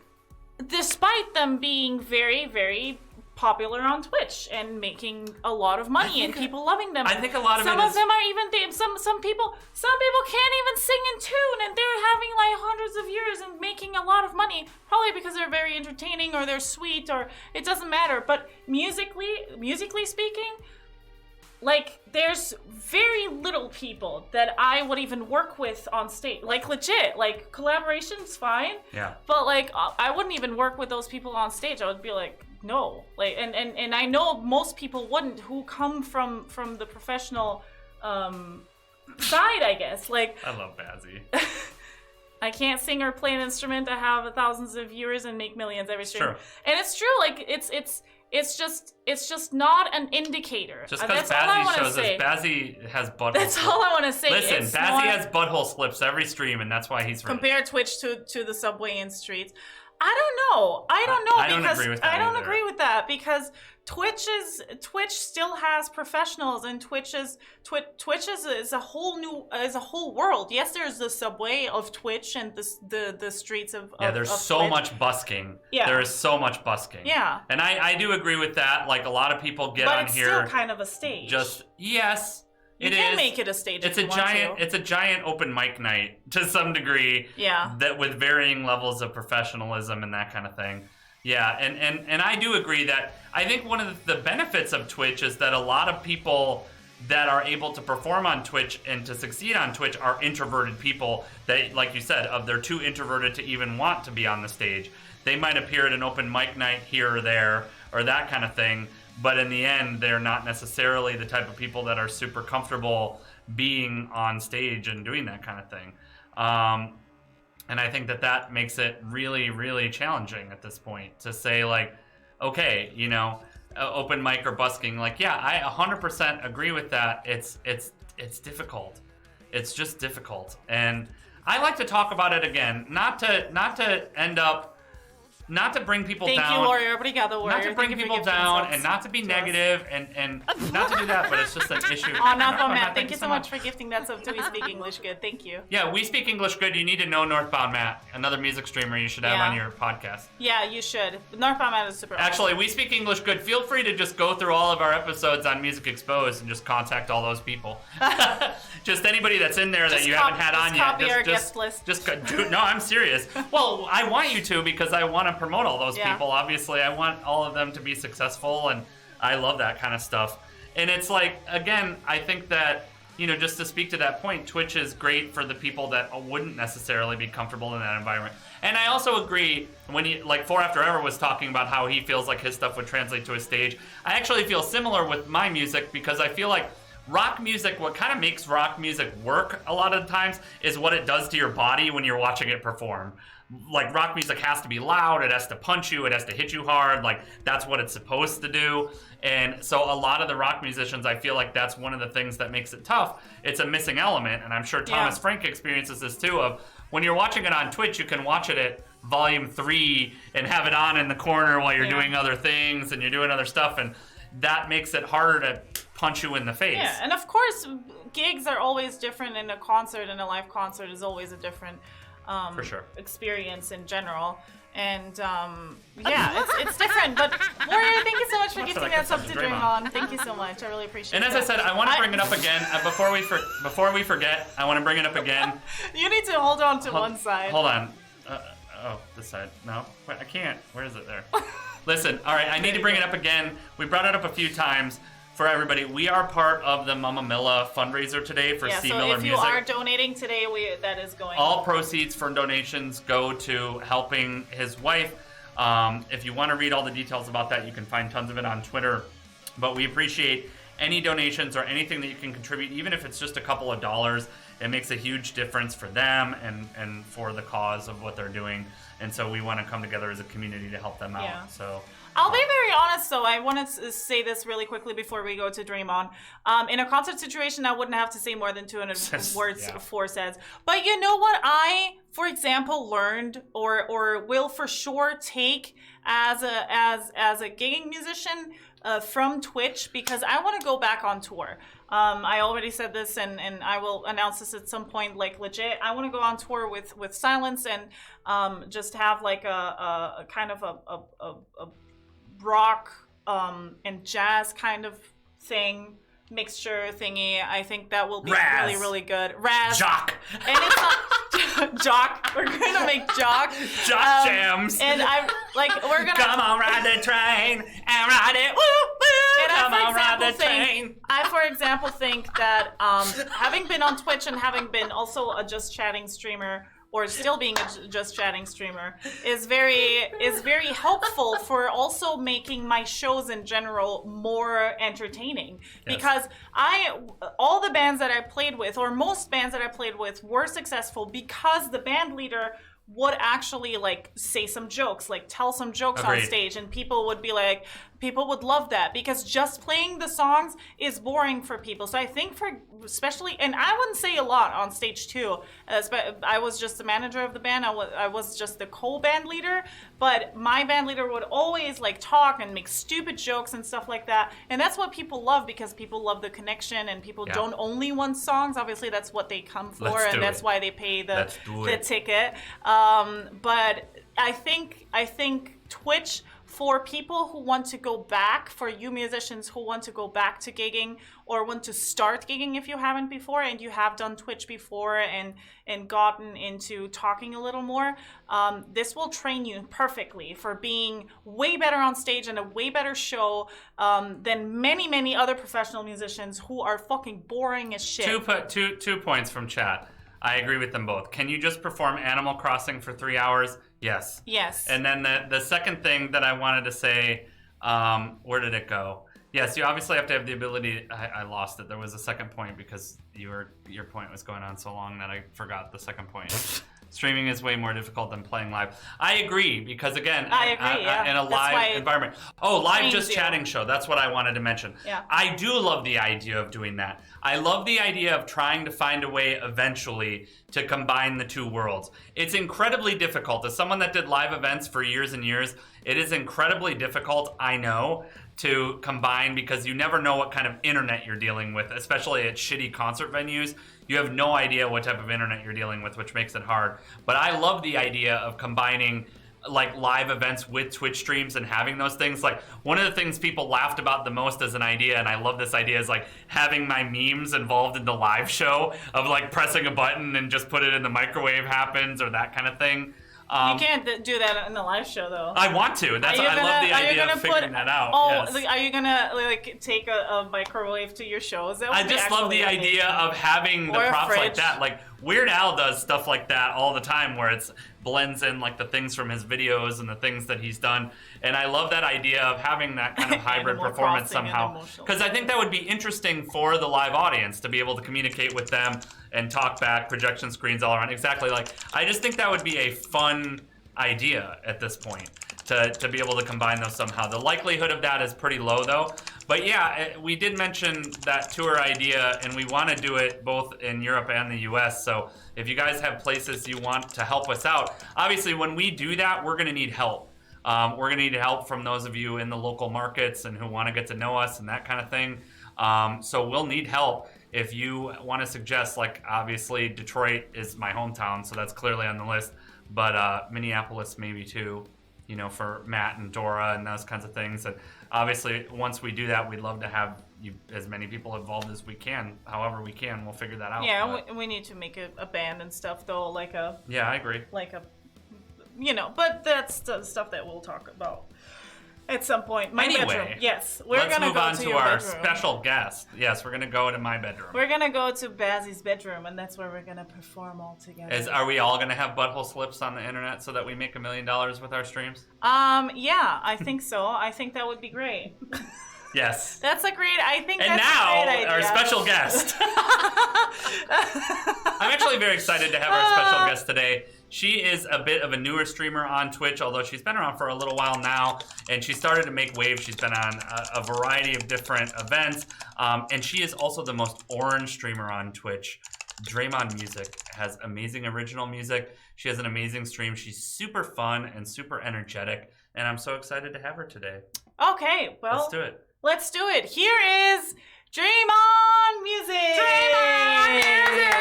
Speaker 1: Despite them being very, very popular on Twitch and making a lot of money and people loving them.
Speaker 2: I think a lot of
Speaker 1: some
Speaker 2: it
Speaker 1: of them are even some people can't even sing in tune, and they're having like hundreds of views and making a lot of money, probably because they're very entertaining or they're sweet, or it doesn't matter. But musically speaking, like, there's very little people that I would even work with on stage. Like, legit, like, collaboration's fine.
Speaker 2: Yeah.
Speaker 1: But, like, I wouldn't even work with those people on stage. I would be like, no. Like, and I know most people wouldn't who come from the professional side, I guess. Like,
Speaker 2: I love Bazzy.
Speaker 1: I can't sing or play an instrument. I have thousands of viewers and make millions every stream.
Speaker 2: True.
Speaker 1: And it's true. Like, it's just not an indicator.
Speaker 2: Just because Bazzy shows us, Bazzy has butthole
Speaker 1: That's
Speaker 2: slips.
Speaker 1: all I want to say.
Speaker 2: Listen,
Speaker 1: it's
Speaker 2: Bazzy has butthole slips every stream, and that's why he's rich.
Speaker 1: Compare Twitch to the subway and streets. I don't know. I don't agree with that. I don't agree with that because Twitch still has professionals, and Twitch is a whole world. Yes, there's the subway of Twitch and the streets of
Speaker 2: there's
Speaker 1: of
Speaker 2: so
Speaker 1: Twitch.
Speaker 2: much busking.
Speaker 1: Yeah,
Speaker 2: there is so much busking.
Speaker 1: Yeah,
Speaker 2: and I do agree with that. Like, a lot of people get on here.
Speaker 1: But it's still kind of a stage.
Speaker 2: Yes.
Speaker 1: You can make it a stage.
Speaker 2: It's a giant open mic night to some degree.
Speaker 1: Yeah.
Speaker 2: That with varying levels of professionalism and that kind of thing. Yeah, and I do agree that I think one of the benefits of Twitch is that a lot of people that are able to perform on Twitch and to succeed on Twitch are introverted people that, like you said, they're too introverted to even want to be on the stage. They might appear at an open mic night here or there or that kind of thing. But in the end, they're not necessarily the type of people that are super comfortable being on stage and doing that kind of thing. And I think that makes it really, really challenging at this point to say, like, okay, open mic or busking. Like, yeah, I 100% agree with that. It's difficult. It's just difficult. And I like to talk about it again, not to end up. Not to bring people down.
Speaker 1: Thank you, Warrior. Obrigado, Warrior.
Speaker 2: Not to bring people down and not to be negative and not to do that, but it's just an issue.
Speaker 1: Oh, Northbound Matt, thank you so much for gifting that sub to We Speak English Good. Thank you.
Speaker 2: Yeah, We Speak English Good. You need to know Northbound Matt, another music streamer you should have on your podcast.
Speaker 1: Yeah, you should. Northbound Matt is super
Speaker 2: Actually,
Speaker 1: awesome.
Speaker 2: We Speak English Good. Feel free to just go through all of our episodes on Music Exposed and just contact all those people. Just anybody that's in there that you haven't had on yet.
Speaker 1: Copy our guest list.
Speaker 2: No, I'm serious. Well, I want you to because I want to promote all those people. Obviously, I want all of them to be successful, and I love that kind of stuff. And it's like, again, I think that, just to speak to that point, Twitch is great for the people that wouldn't necessarily be comfortable in that environment. And I also agree when Four After Ever was talking about how he feels like his stuff would translate to a stage. I actually feel similar with my music because I feel like rock music, what kind of makes rock music work a lot of the times is what it does to your body when you're watching it perform. Like, rock music has to be loud, it has to punch you, it has to hit you hard, like, that's what it's supposed to do. And so a lot of the rock musicians, I feel like that's one of the things that makes it tough. It's a missing element, and I'm sure Thomas Frank experiences this too, of when you're watching it on Twitch, you can watch it at volume 3 and have it on in the corner while you're doing other things and you're doing other stuff, and that makes it harder to punch you in the face.
Speaker 1: Yeah, and of course, gigs are always different, and a concert and a live concert is always a different
Speaker 2: for sure
Speaker 1: experience in general. And it's different. But Warrior, thank you so much for gifting that sub to DreeMon. Thank you so much. I really appreciate it.
Speaker 2: And as I said, I want to bring it up again before we forget. I want to bring it up again.
Speaker 1: You need to hold on to one side.
Speaker 2: Hold on. This side. No, wait, I can't. Where is it there? Listen. All right, I need to bring it up again. We brought it up a few times. For everybody, we are part of the Mama Milla fundraiser today for C. Miller Music.
Speaker 1: So if you are donating today, that is going.
Speaker 2: All proceeds from donations go to helping his wife. If you want to read all the details about that, you can find tons of it on Twitter. But we appreciate any donations or anything that you can contribute, even if it's just a couple of dollars. It makes a huge difference for them and for the cause of what they're doing. And so we want to come together as a community to help them out.
Speaker 1: Yeah.
Speaker 2: So.
Speaker 1: I'll be very honest, though. I want to say this really quickly before we go to DreeMon. In a concert situation, I wouldn't have to say more than 200 words, Four says. But you know what I for example, learned or will for sure take as a gigging musician from Twitch, because I want to go back on tour. I already said this, and I will announce this at some point, like legit. I want to go on tour with Silence and just have like a kind of a rock and jazz kind of thing. Mixture thingy. I think that will be really, really good. Raz.
Speaker 2: Jock.
Speaker 1: And it's not Jock. We're gonna make Jock.
Speaker 2: Jock jams.
Speaker 1: And I'm like, we're gonna
Speaker 2: come on, ride the train and ride it. Woo, woo.
Speaker 1: And
Speaker 2: Come on, ride the train.
Speaker 1: I, for example, think that having been on Twitch and having been also a Just Chatting streamer, or still being a Just Chatting streamer, is very helpful for also making my shows in general more entertaining. Yes. Because all the bands that I played with, or most bands that I played with, were successful because the band leader would actually like say some jokes, like tell some jokes on stage, and people would be like, people would love that, because just playing the songs is boring for people. So I think for especially, and I wouldn't say a lot on stage too, I was just the manager of the band, I was just the co-band leader, but my band leader would always like talk and make stupid jokes and stuff like that, and that's what people love, because people love the connection, and people don't only want songs. Obviously that's what they come for, and that's why they pay the ticket. But I think Twitch, for people who want to go back, for you musicians who want to go back to gigging, or want to start gigging if you haven't before, and you have done Twitch before and gotten into talking a little more, this will train you perfectly for being way better on stage and a way better show than many other professional musicians who are fucking boring as shit.
Speaker 2: Two points from chat. I agree with them both. Can you just perform Animal Crossing for 3 hours? Yes.
Speaker 1: Yes.
Speaker 2: And then the second thing that I wanted to say, where did it go? Yes, you obviously have to have the ability. I lost it. There was a second point because your point was going on so long that I forgot the second point. Streaming is way more difficult than playing live. I agree, because again, in a live environment. Oh, live Just Chatting show. That's what I wanted to mention.
Speaker 1: Yeah.
Speaker 2: I do love the idea of doing that. I love the idea of trying to find a way eventually to combine the two worlds. It's incredibly difficult. As someone that did live events for years and years, it is incredibly difficult, I know, to combine, because you never know what kind of internet you're dealing with, especially at shitty concert venues. You have no idea what type of internet you're dealing with, which makes it hard. But I love the idea of combining like live events with Twitch streams and having those things. Like, one of the things people laughed about the most as an idea, and I love this idea, is like having my memes involved in the live show, of like pressing a button and just put it in the microwave happens, or that kind of thing.
Speaker 1: You can't do that in the live show, though.
Speaker 2: I want to. I love the idea of figuring that out. Yes.
Speaker 1: Are you gonna like take a microwave to your shows?
Speaker 2: I just love the idea of having the props like that. Like Weird Al does stuff like that all the time, where it's blends in like the things from his videos and the things that he's done. And I love that idea of having that kind of hybrid performance somehow, because I think that would be interesting for the live audience to be able to communicate with them and talk back, projection screens all around. Exactly. Like, I just think that would be a fun idea at this point to be able to combine those somehow. The likelihood of that is pretty low though. But yeah, we did mention that tour idea, and we want to do it both in Europe and the US. So if you guys have places you want to help us out, obviously when we do that, we're going to need help. We're going to need help from those of you in the local markets and who want to get to know us and that kind of thing. So we'll need help. If you want to suggest, like, obviously Detroit is my hometown, so that's clearly on the list, but Minneapolis maybe too, you know, for Matt and Dora and those kinds of things. And obviously once we do that, we'd love to have as many people involved as we can. However we can, we'll figure that out.
Speaker 1: Yeah, we need to make a band and stuff though, like a...
Speaker 2: Yeah, I agree.
Speaker 1: Like a, you know, but that's the stuff that we'll talk about at some point. My bedroom. Yes,
Speaker 2: let's move on to our special guest. Yes, we're gonna go to my bedroom.
Speaker 1: We're gonna go to Bazzy's bedroom, and that's where we're gonna perform all together.
Speaker 2: Are we all gonna have butthole slips on the internet so that we make $1 million with our streams?
Speaker 1: Yeah, I think so. I think that would be great.
Speaker 2: Yes.
Speaker 1: That's a great. I think.
Speaker 2: And
Speaker 1: that's
Speaker 2: now
Speaker 1: a great idea.
Speaker 2: Our special guest. I'm actually very excited to have our special guest today. She is a bit of a newer streamer on Twitch, although she's been around for a little while now, and she started to make waves. She's been on a variety of different events, and she is also the most orange streamer on Twitch DreeMonMusic has amazing original music. She has an amazing stream. She's super fun and super energetic, and I'm so excited to have her today.
Speaker 1: Okay, well,
Speaker 2: Let's do it.
Speaker 1: Let's do it. Here is DreeMonMusic. DreeMonMusic.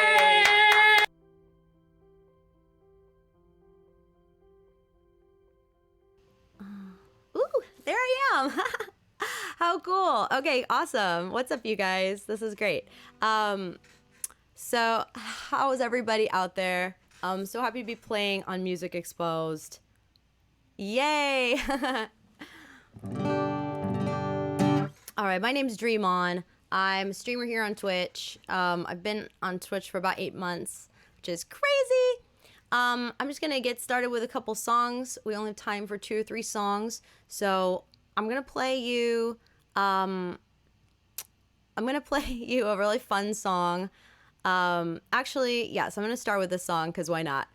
Speaker 3: Ooh, there I am. How cool. Okay, awesome. What's up, you guys? This is great. So how is everybody out there? I'm so happy to be playing on Music Exposed. Yay! All right, my name's DreeMon. I'm a streamer here on Twitch. I've been on Twitch for about 8 months, which is crazy. I'm just gonna get started with a couple songs. We only have time for 2 or 3 songs, so I'm gonna play you. I'm gonna play you a really fun song. Actually, yes, I'm gonna start with this song because why not?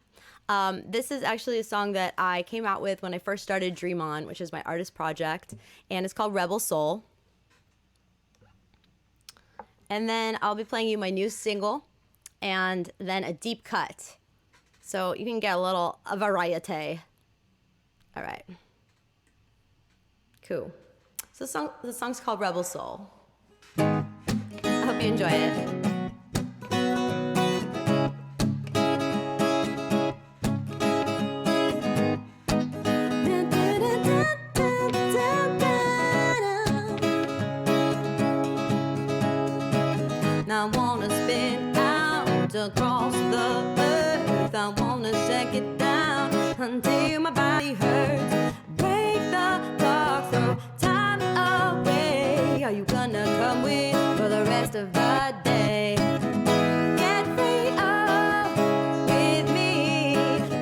Speaker 3: This is actually a song that I came out with when I first started DreeMon, which is my artist project, and it's called Rebel Soul. And then I'll be playing you my new single, and then a deep cut, so you can get a variety. All right, cool. So the song's called Rebel Soul. I hope you enjoy it. I wanna spin out across the earth. I wanna shake it down until my body hurts. Break the clock, throw time away. Are you gonna come with for the rest of the day? Get free with me.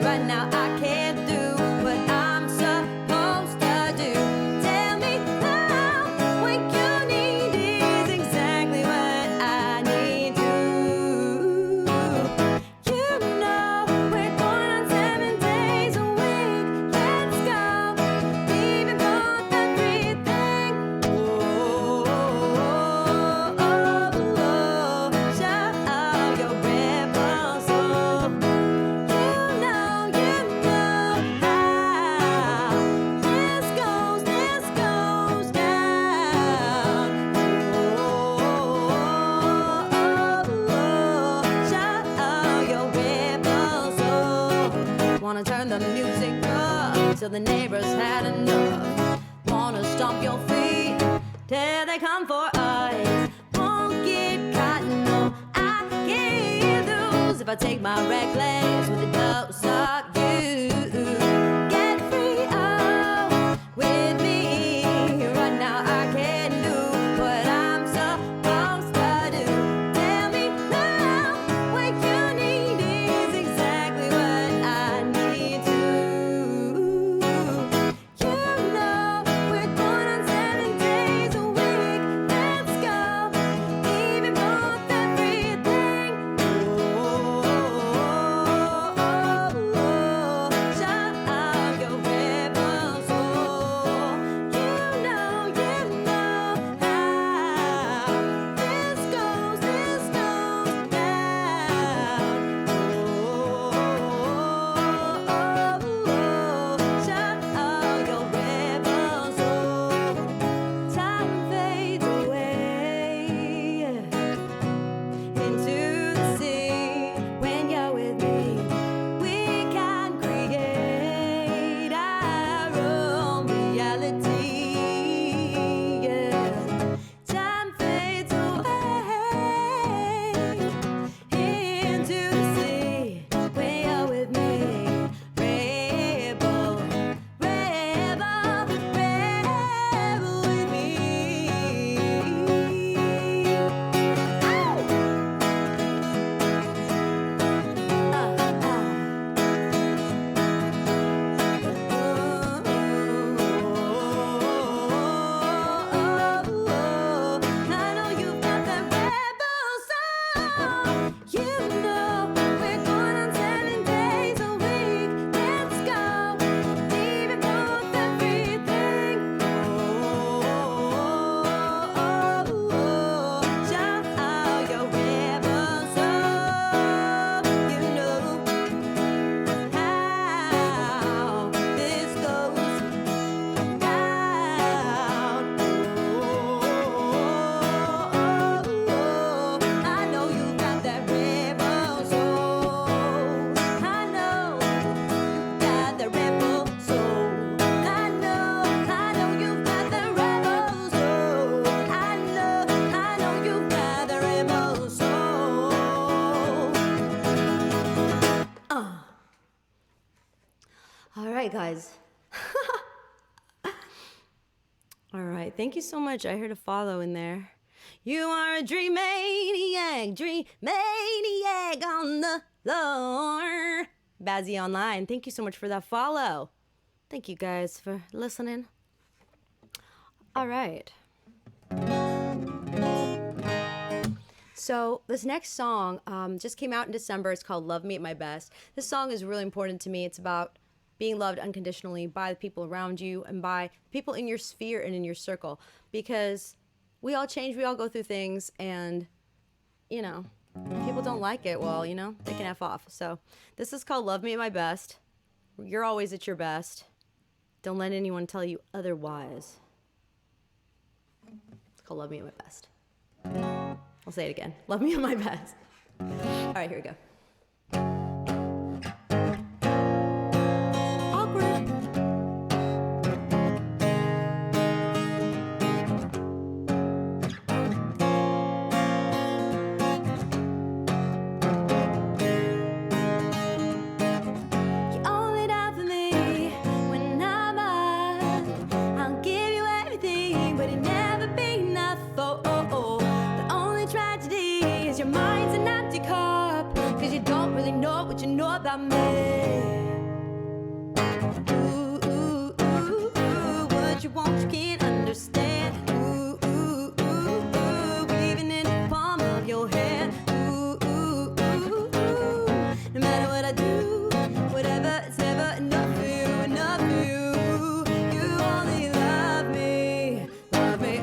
Speaker 3: Right now I can't do what I'm supposed to do. Tell me now what you need is exactly what I need to. You know we're going on 7 days a week. Let's go, even both everything. Oh, show your rebel soul. You know how this goes down. Show your rebel soul. Wanna turn the music up till the neighbors had enough. Wanna stomp your feet till they come for us. Won't get caught, no, I can't lose if I take my reckless with a dose of you. Get free with me. Right now I can do what I'm supposed to do. Tell me now what you need is exactly what I need to. You know we're going on 7 days a week. Let's go, even both everything. Show right, guys. All right, thank you so much. I heard a follow in there. You are a dream maniac on the floor. Bazzy Online, thank you so much for that follow. Thank you guys for listening. All right. So this next song just came out in December. It's called Love Me at My Best. This song is really important to me. It's about being loved unconditionally by the people around you and by people in your sphere and in your circle. Because we all change, we all go through things, and, you know, people don't like it. Well, you know, they can F off. So this is called Love Me at My Best. You're always at your best. Don't let anyone tell you otherwise. It's called Love Me at My Best. I'll say it again. Love me at my best. All right, here we go. Awkward. You only die for me when I'm out. I'll give you everything, but it never be enough. Tragedy is your mind's an empty cup, 'cause you don't really know what you know about me. Ooh, ooh, ooh, ooh, what you want you can't understand. Ooh, ooh, ooh, ooh, even in the palm of your hand. Ooh, ooh, ooh, ooh, no matter what I do, whatever, it's never enough for you, enough for you. You only love me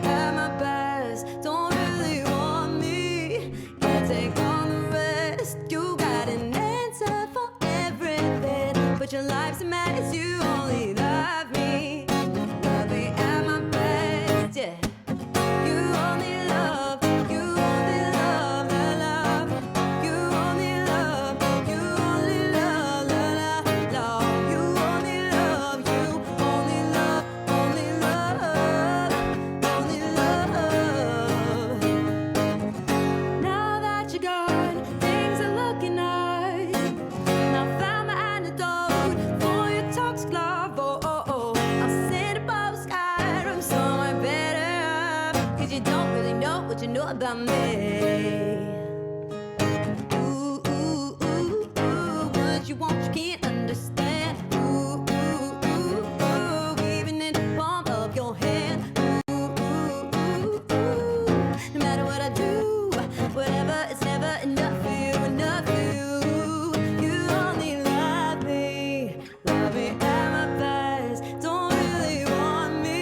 Speaker 3: at my best. Don't really want me, can't take on the rest. You got an answer for everything, but your life's a mess. You only love me at my best, yeah. You only love, la, love. You only love, la, la, love. You only love, only love. Now that you're gone, things are looking nice. Now I found my antidote for your toxic love. I'll send a postcard from somewhere better, 'cause you don't really know what you know about me. Ooh, ooh, ooh, ooh, what you want you can't understand. Ooh, ooh, ooh, ooh, even in the palm of your hand. Ooh, ooh, ooh, ooh, no matter what I do, whatever, it's never enough for you, enough for you. You only love me at my best. Don't really want me,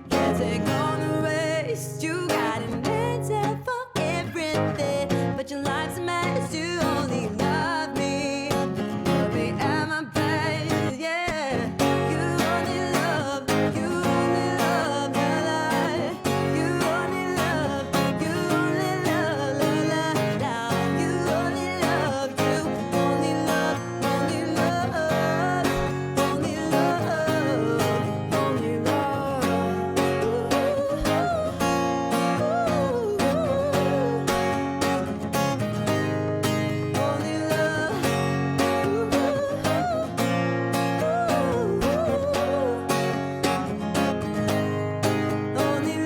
Speaker 3: can't take on the rest. You got an answer for everything, but your life's a mess. You only love me at my best, yeah. You only love, la, la. You only love, la, la, la. You only love, only love, only love, only love, only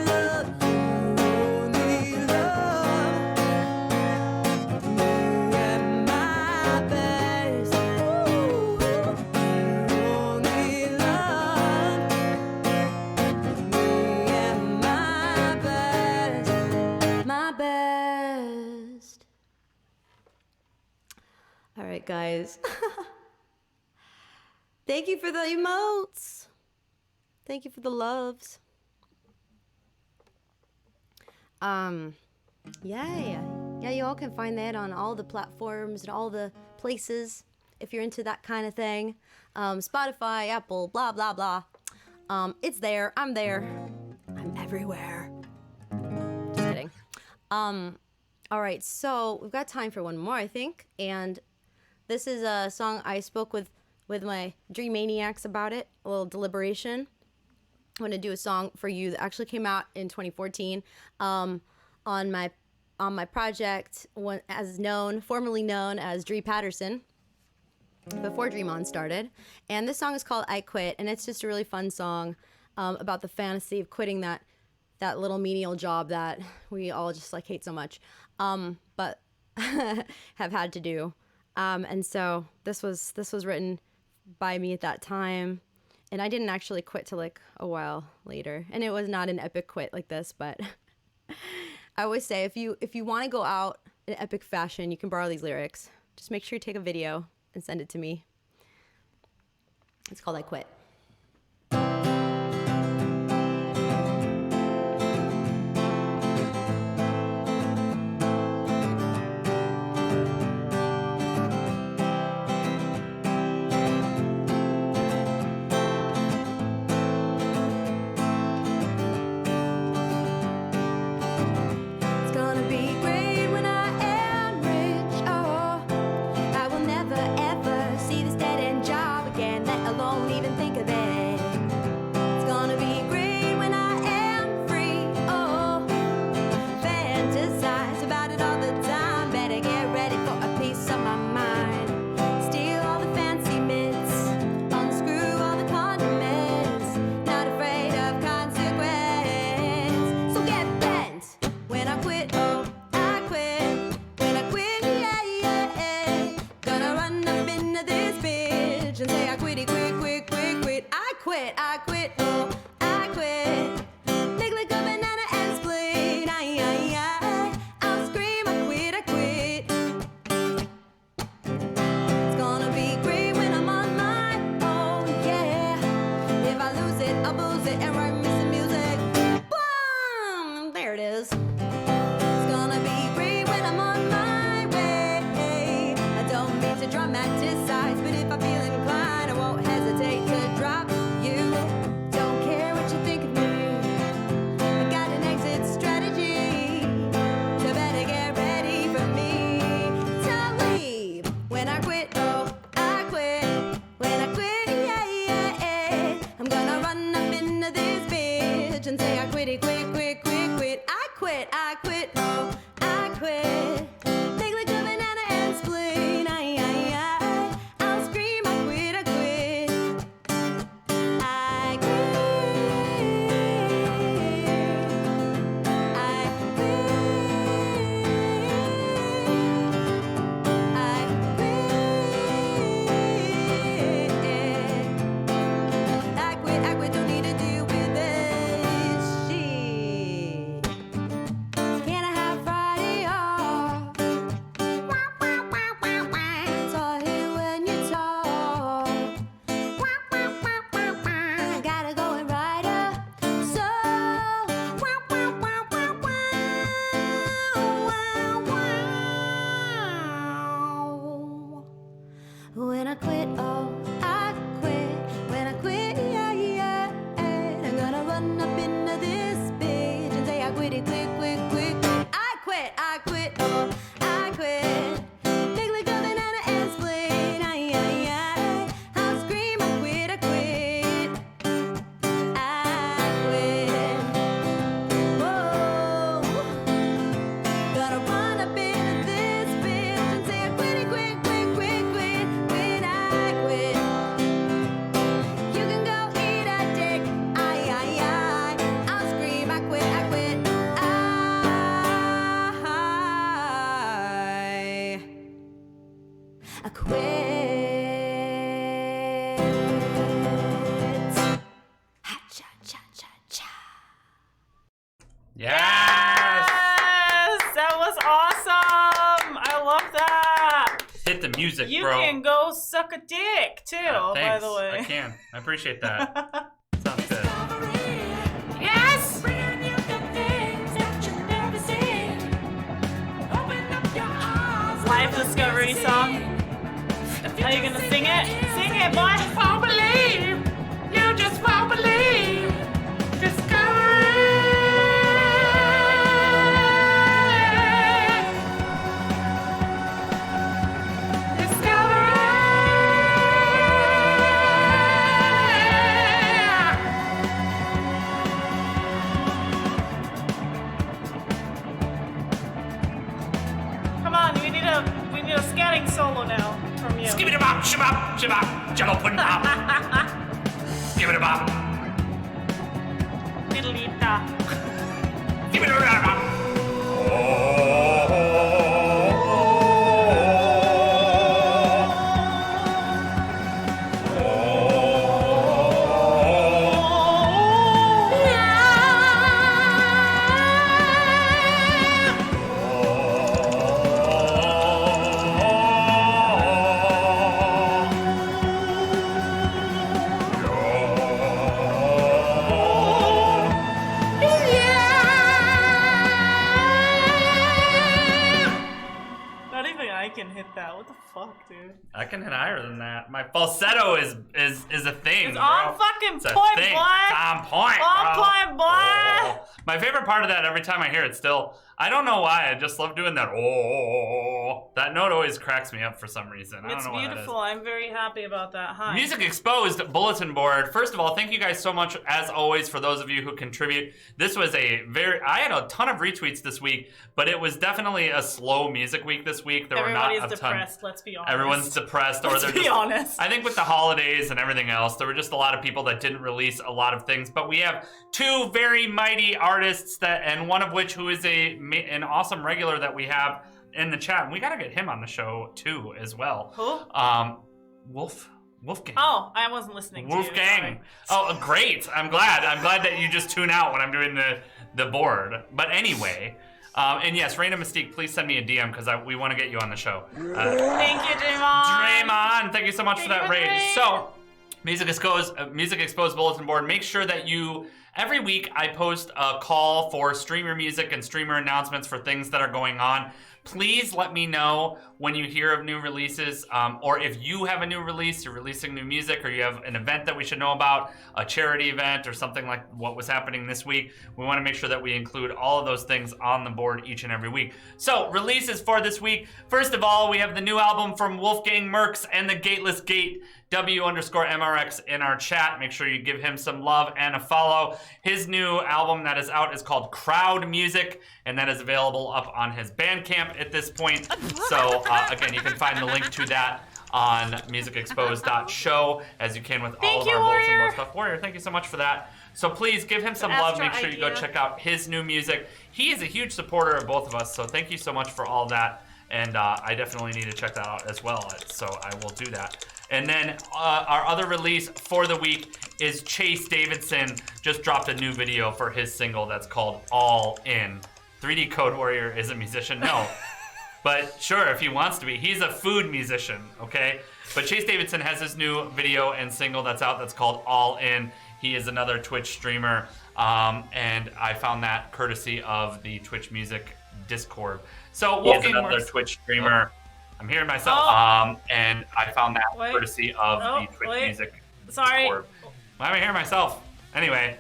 Speaker 3: love, only love. Me at my best. Only love. Me at my best. My best. All right, guys. Thank you for the emotes. Thank you for the loves. Yeah, you all can find that on all the platforms and all the places if you're into that kind of thing. Spotify, Apple, blah, blah, blah. It's there. I'm there. I'm everywhere. Just kidding. All right, so we've got time for one more, I think. And this is a song I spoke with my DreeManiacs about it, a little deliberation. I want to do a song for you that actually came out in 2014 on my project, formerly known as Dree Patterson. before DreeMon started. And this song is called I Quit, and it's just a really fun song about the fantasy of quitting that little menial job that we all just like hate so much, but have had to do. And so this was written by me at that time, and I didn't actually quit till like a while later. And it was not an epic quit like this, but I always say if you want to go out in epic fashion, you can borrow these lyrics. Just make sure you take a video and send it to me. It's called I Quit. I quit, oh, I quit. Lick like a banana and split. I'll scream, I quit. It's gonna be great when I'm on my own, yeah. If I lose it, I'll booze it and write me some music. Boom! There it is. It's gonna be great when I'm on my way. I don't mean to dramatize, but if I feel inclined, I won't hesitate to drop you. Don't care what you think of me. I got an exit strategy, so better get ready for me to leave. When I quit, oh, I quit. When I quit, yeah. I'm gonna run up into this bitch and say I quit it, quit. I quit, oh, I quit. Take like a banana and split. I'll scream, I quit. I quit. I quit. I quit, don't need to deal with this shit. Can I have Friday off? It's all here when you talk. Gotta go and write a song. When I quit, oh, I quit. When I quit, yeah. I'm gonna run up into this bitch and say I quit it, quit. I quit, oh, I quit. Take like a banana and split. I'll scream, I quit. I quit. Whoa. Gonna run up into this bitch and say I quit it, quit. When I quit. You can go eat a dick. I'll scream, I quit. I quit. Ha cha cha cha cha.
Speaker 2: Yes!
Speaker 1: Yes, that was awesome. I love that.
Speaker 2: Hit the music,
Speaker 1: You
Speaker 2: bro.
Speaker 1: can go suck a dick too, by
Speaker 2: Thanks.
Speaker 1: the way.
Speaker 2: I can. I appreciate that. Sounds good.
Speaker 1: Yes. Live discovery song. Are you gonna sing it? Sing it, boy. Won't believe. You just won't believe. Come on, we need a scatting solo now from you.
Speaker 2: Skip it about. shabop, shabop, jello pudding pop. Give it a bop.
Speaker 1: Fiddleita.
Speaker 2: Give it a bop.
Speaker 1: Not even I can hit that. What the fuck, dude?
Speaker 2: I can hit higher than that. My falsetto is a thing.
Speaker 1: It's
Speaker 2: bro.
Speaker 1: on fucking
Speaker 2: It's a
Speaker 1: point,
Speaker 2: thing.
Speaker 1: boy.
Speaker 2: It's on point.
Speaker 1: On
Speaker 2: bro.
Speaker 1: point, boy.
Speaker 2: Oh. My favorite part of that, every time I hear it still, I don't know why, I just love doing that. Oh, that note always cracks me up for some reason. I don't
Speaker 1: It's
Speaker 2: know why
Speaker 1: beautiful.
Speaker 2: that
Speaker 1: I'm very happy about that. Hi.
Speaker 2: is. Music Exposed Bulletin Board. First of all, thank you guys so much, as always, for those of you who contribute. This was I had a ton of retweets this week, but it was definitely a slow music week this week. There
Speaker 1: Everybody's
Speaker 2: were not a
Speaker 1: depressed, let's be honest.
Speaker 2: Everyone's depressed, or
Speaker 1: Let's
Speaker 2: they're
Speaker 1: be
Speaker 2: just
Speaker 1: honest.
Speaker 2: I think with the holidays and everything else, there were just a lot of people that didn't release a lot of things. But we have two very mighty artists and one of which who is an awesome regular that we have in the chat. And we gotta get him on the show too as well.
Speaker 1: Who?
Speaker 2: Wolfgang.
Speaker 1: Oh, I wasn't listening to you.
Speaker 2: Wolfgang. Oh, great. I'm glad that you just tune out when I'm doing the board. But anyway, and yes, Reina Mystique, please send me a DM because we want to get you on the show.
Speaker 1: Thank you, DreeMon.
Speaker 2: DreeMon, thank you so much for that raid.
Speaker 1: Raid.
Speaker 2: So, Music Exposed Bulletin Board. Make sure that every week I post a call for streamer music and streamer announcements for things that are going on. Please let me know when you hear of new releases, or if you have a new release, you're releasing new music, or you have an event that we should know about, a charity event or something like what was happening this week. We want to make sure that we include all of those things on the board each and every week. So, releases for this week. First of all, we have the new album from Wolfgang Merks and the Gateless Gate, W_MRX in our chat. Make sure you give him some love and a follow. His new album that is out is called Crowd Music, and that is available up on his Bandcamp at this point. So again, you can find the link to that on musicexposed.show, as you can with all of our Bulletin Board stuff. Warrior, thank you so much for that. So please give him some love. Make sure you go check out his new music. He is a huge supporter of both of us, so thank you so much for all that. And I definitely need to check that out as well, so I will do that. And then our other release for the week is Chase Davidson just dropped a new video for his single that's called All In. 3D Code Warrior is a musician? No. But sure, if he wants to be. He's a food musician, okay? But Chase Davidson has his new video and single that's out that's called All In. He is another Twitch streamer, and I found that courtesy of the Twitch Music Discord. So he is another Twitch streamer. I'm hearing myself, and I found that courtesy of the Twitch Music Discord. Why am I hearing myself? Anyway,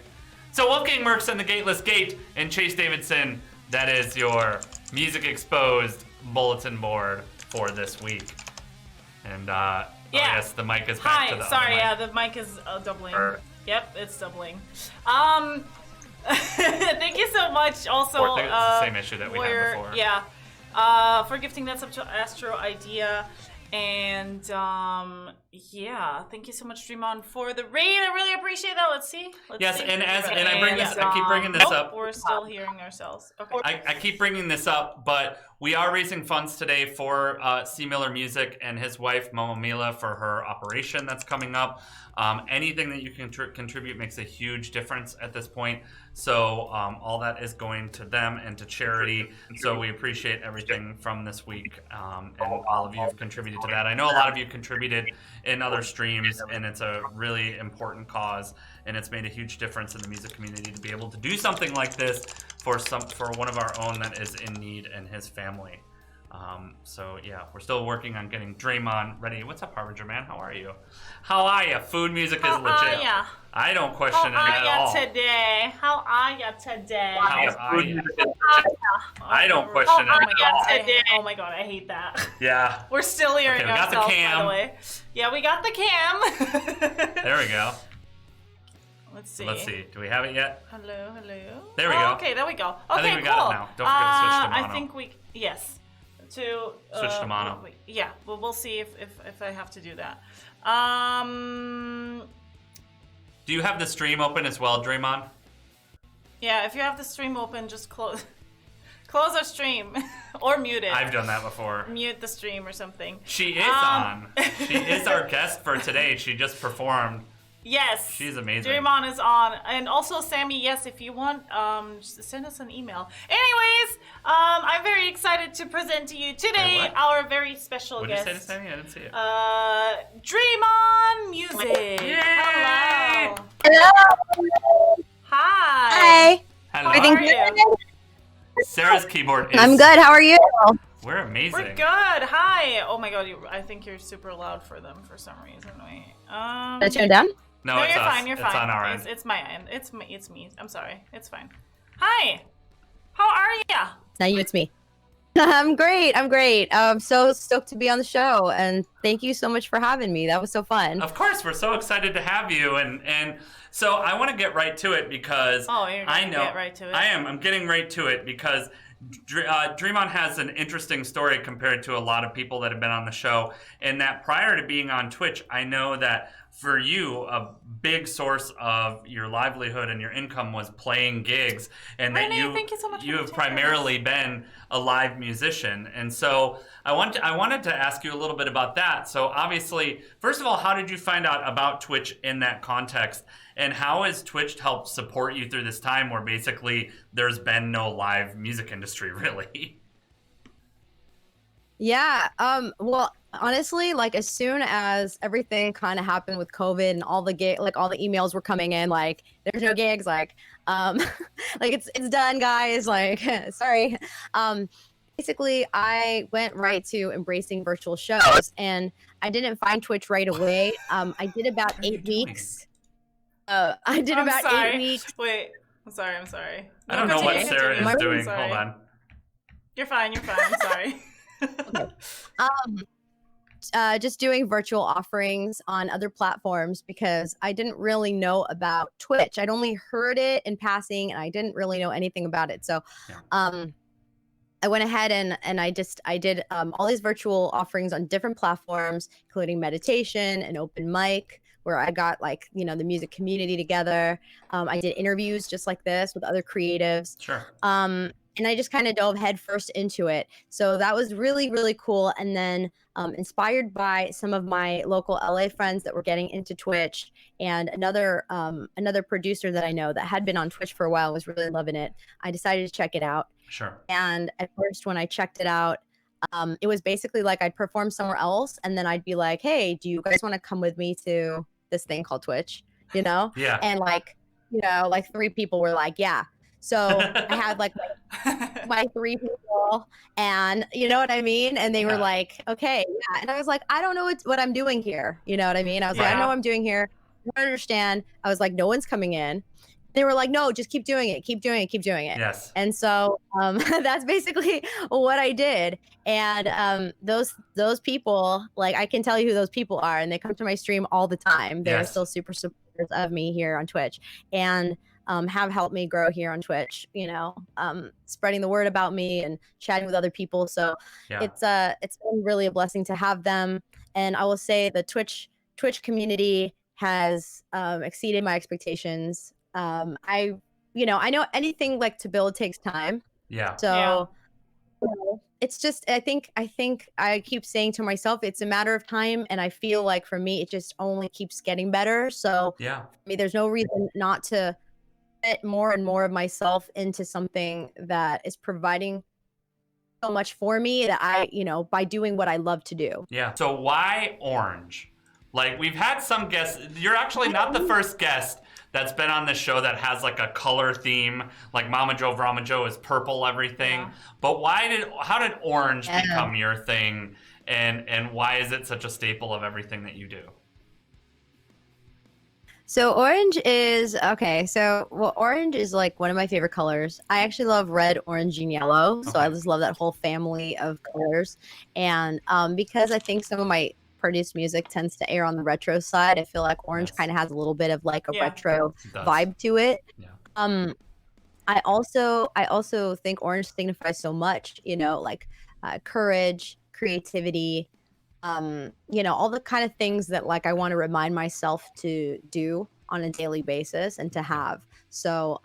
Speaker 2: so Wolfgang Merks and the Gateless Gate and Chase Davidson, that is your Music Exposed Bulletin Board for this week. And yes, the mic is back to the
Speaker 1: sorry,
Speaker 2: other mic.
Speaker 1: the mic is doubling. Yep, it's doubling. Thank you so much. Also,
Speaker 2: it's the same issue that we had before.
Speaker 1: Yeah, for gifting that sub to Astro Idea, and yeah, thank you so much, DreeMon, for the raid. I really appreciate that. Let's see.
Speaker 2: Yes, and I bring this, I keep bringing this up.
Speaker 1: We're still hearing ourselves. Okay.
Speaker 2: I keep bringing this up, but we are raising funds today for C. Miller Music and his wife, Momo Mila, for her operation that's coming up. Anything that you can contribute makes a huge difference at this point. So all that is going to them and to charity. So we appreciate everything from this week, and all of you have contributed to that. I know a lot of you contributed in other streams, and it's a really important cause, and it's made a huge difference in the music community to be able to do something like this for one of our own that is in need and his family. So yeah, we're still working on getting DreeMon ready. What's up, Harbinger Man? How are you? How are ya? Food music is legit.
Speaker 1: How are ya?
Speaker 2: I don't question it at all.
Speaker 1: Today? How are ya today?
Speaker 2: How are ya? I don't question it.
Speaker 1: Oh my god, I hate that.
Speaker 2: Yeah.
Speaker 1: We're still hearing ourselves,
Speaker 2: got the cam.
Speaker 1: by the way. Yeah, we got the cam.
Speaker 2: There we go.
Speaker 1: Let's see.
Speaker 2: Do we have it yet?
Speaker 1: Hello.
Speaker 2: There we go.
Speaker 1: Okay, there we go. Okay,
Speaker 2: I think we got it now. Don't forget to switch to mono.
Speaker 1: I think yes. to
Speaker 2: Switch to mono.
Speaker 1: Yeah, but we'll see if I have to do that.
Speaker 2: Do you have the stream open as well, DreeMon?
Speaker 1: Yeah, if you have the stream open, just close our stream or mute it.
Speaker 2: I've done that before.
Speaker 1: Mute the stream or something.
Speaker 2: She is on. She is our guest for today. She just performed.
Speaker 1: Yes.
Speaker 2: She's amazing.
Speaker 1: DreeMon is on. And also, Sammy, yes, if you want, just send us an email. Anyways, I'm very excited to present to you today
Speaker 2: Wait, what?
Speaker 1: our very special
Speaker 2: What did you
Speaker 1: guest.
Speaker 2: say to Sammy? I didn't see it.
Speaker 1: DreeMonMusic.
Speaker 2: Yay!
Speaker 1: Hello.
Speaker 4: Hello.
Speaker 1: Hi.
Speaker 2: Hello.
Speaker 1: How are you?
Speaker 2: Sarah's keyboard is...
Speaker 4: I'm good. How are you?
Speaker 2: We're amazing.
Speaker 1: We're good. Hi. Oh my God, I think you're super loud for them for some reason. Wait.
Speaker 4: Did I turn it down?
Speaker 2: No,
Speaker 1: No,
Speaker 2: it's
Speaker 1: you're
Speaker 2: us.
Speaker 1: fine. You're
Speaker 2: it's
Speaker 1: fine.
Speaker 2: on our end.
Speaker 1: It's my end. It's me. I'm sorry. It's fine. Hi. How are ya?
Speaker 4: Now you, it's me. I'm great. I'm so stoked to be on the show, and thank you so much for having me. That was so fun.
Speaker 2: Of course, we're so excited to have you, and so I want to get right to it because
Speaker 1: You're
Speaker 2: I
Speaker 1: gonna
Speaker 2: know
Speaker 1: get right to it.
Speaker 2: I am. I'm getting right to it because DreeMon has an interesting story compared to a lot of people that have been on the show, and that prior to being on Twitch, I know that for you, a big source of your livelihood and your income was playing gigs, and that
Speaker 1: Renee, thank you so much
Speaker 2: you
Speaker 1: for
Speaker 2: have
Speaker 1: the tickets.
Speaker 2: primarily been a live musician. And so I wanted to ask you a little bit about that. So obviously, first of all, how did you find out about Twitch in that context? And how has Twitch helped support you through this time where basically there's been no live music industry, really?
Speaker 4: Yeah. Well, honestly, like as soon as everything kind of happened with COVID and all the all the emails were coming in, like there's no gigs, like like it's done, guys. Like sorry. Basically, I went right to embracing virtual shows, and I didn't find Twitch right away. I did about 8 weeks. I did
Speaker 1: I'm
Speaker 4: about
Speaker 1: sorry.
Speaker 4: 8 weeks.
Speaker 1: Wait. I'm sorry.
Speaker 2: I don't know what
Speaker 1: continue,
Speaker 2: Sarah
Speaker 1: continue.
Speaker 2: is doing.
Speaker 1: Sorry.
Speaker 2: Hold on.
Speaker 1: You're fine. I'm sorry.
Speaker 4: Just doing virtual offerings on other platforms because I didn't really know about Twitch. I'd only heard it in passing, and I didn't really know anything about it. So, I went ahead and I did all these virtual offerings on different platforms, including meditation and open mic, where I got like, the music community together. I did interviews just like this with other creatives.
Speaker 2: Sure.
Speaker 4: And I just kind of dove headfirst into it. So that was really, really cool. And then inspired by some of my local LA friends that were getting into Twitch, and another producer that I know that had been on Twitch for a while was really loving it, I decided to check it out.
Speaker 2: Sure.
Speaker 4: And at first when I checked it out, it was basically like I'd perform somewhere else, and then I'd be like, hey, do you guys want to come with me to this thing called Twitch?
Speaker 2: Yeah.
Speaker 4: And like 3 people were like, yeah. So I had like my 3 people, and you know what I mean? And they were like, okay, yeah. And I was like, I don't know what I'm doing here. You know what I mean? I was like, I know what I'm doing here. I don't understand. I was like, no one's coming in. They were like, no, just keep doing it. Keep doing it. Keep doing it.
Speaker 2: Yes.
Speaker 4: And so that's basically what I did. And those people, like I can tell you who those people are, and they come to my stream all the time. They're still super supporters of me here on Twitch, and have helped me grow here on Twitch, spreading the word about me and chatting with other people. So it's been really a blessing to have them. And I will say the Twitch community has exceeded my expectations. I know anything like to build takes time.
Speaker 2: Yeah.
Speaker 4: So it's just, I think I keep saying to myself, it's a matter of time. And I feel like for me, it just only keeps getting better. So for me, there's no reason not to fit more and more of myself into something that is providing so much for me that I, by doing what I love to do.
Speaker 2: Yeah. So why orange? Like we've had some guests, you're actually not the first guest that's been on this show that has like a color theme, like Mama Joe Brahma Joe is purple everything. But how did orange become your thing, and why is it such a staple of everything that you do?
Speaker 4: So orange is orange is like one of my favorite colors. I actually love red, orange, and yellow. So I just love that whole family of colors. And because I think some of my produced music tends to err on the retro side, I feel like orange kind of has a little bit of like a retro vibe to it. I also think orange signifies so much, like courage, creativity, all the kind of things that like I want to remind myself to do on a daily basis and to have. So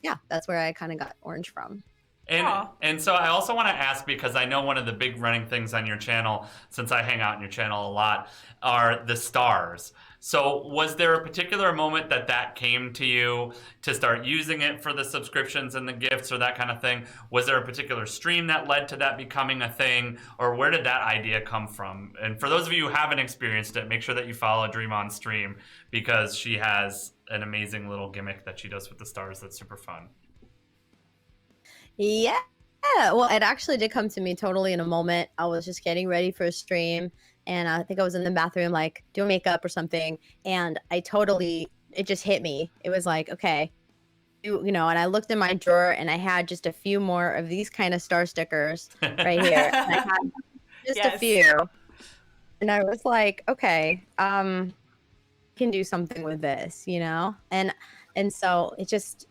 Speaker 4: yeah, that's where I kind of got orange from.
Speaker 2: And so I also want to ask, because I know one of the big running things on your channel, since I hang out on your channel a lot, are the stars. So was there a particular moment that came to you to start using it for the subscriptions and the gifts or that kind of thing? Was there a particular stream that led to that becoming a thing, or where did that idea come from? And for those of you who haven't experienced it, make sure that you follow DreeMon's stream, because she has an amazing little gimmick that she does with the stars that's super fun.
Speaker 4: Yeah. Well, it actually did come to me totally in a moment. I was just getting ready for a stream, and I think I was in the bathroom, like doing makeup or something. And it just hit me. It was like, okay, and I looked in my drawer and I had just a few more of these kind of star stickers right here. And I had just a few. And I was like, okay, can do something with this, And so it just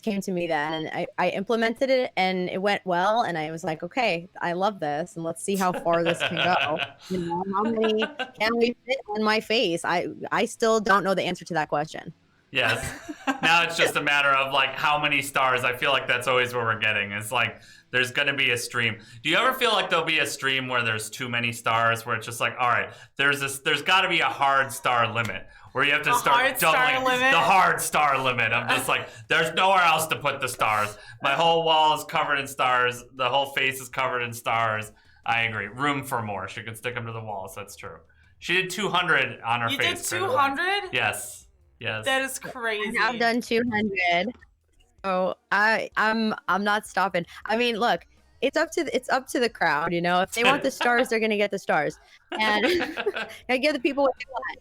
Speaker 4: came to me then, and I implemented it and it went well, and I was like, okay, I love this, and let's see how far this can go. How many can we fit on my face? I still don't know the answer to that question.
Speaker 2: Yes. Now it's just a matter of like how many stars. I feel like that's always what we're getting. It's like there's going to be a stream. Do you ever feel like there'll be a stream where there's too many stars, where it's just like, all right, there's got to be a hard star limit, where you have to start doubling the hard star limit. I'm just like, there's nowhere else to put the stars. My whole wall is covered in stars. The whole face is covered in stars. I agree. Room for more. She can stick them to the walls. That's true. She did 200 on her face.
Speaker 1: You did 200?
Speaker 2: Yes. Yes.
Speaker 1: That is crazy.
Speaker 4: I've done 200. So I'm not stopping. I mean, look, it's up to the crowd, If they want the stars, they're gonna get the stars, and I give the people what they want.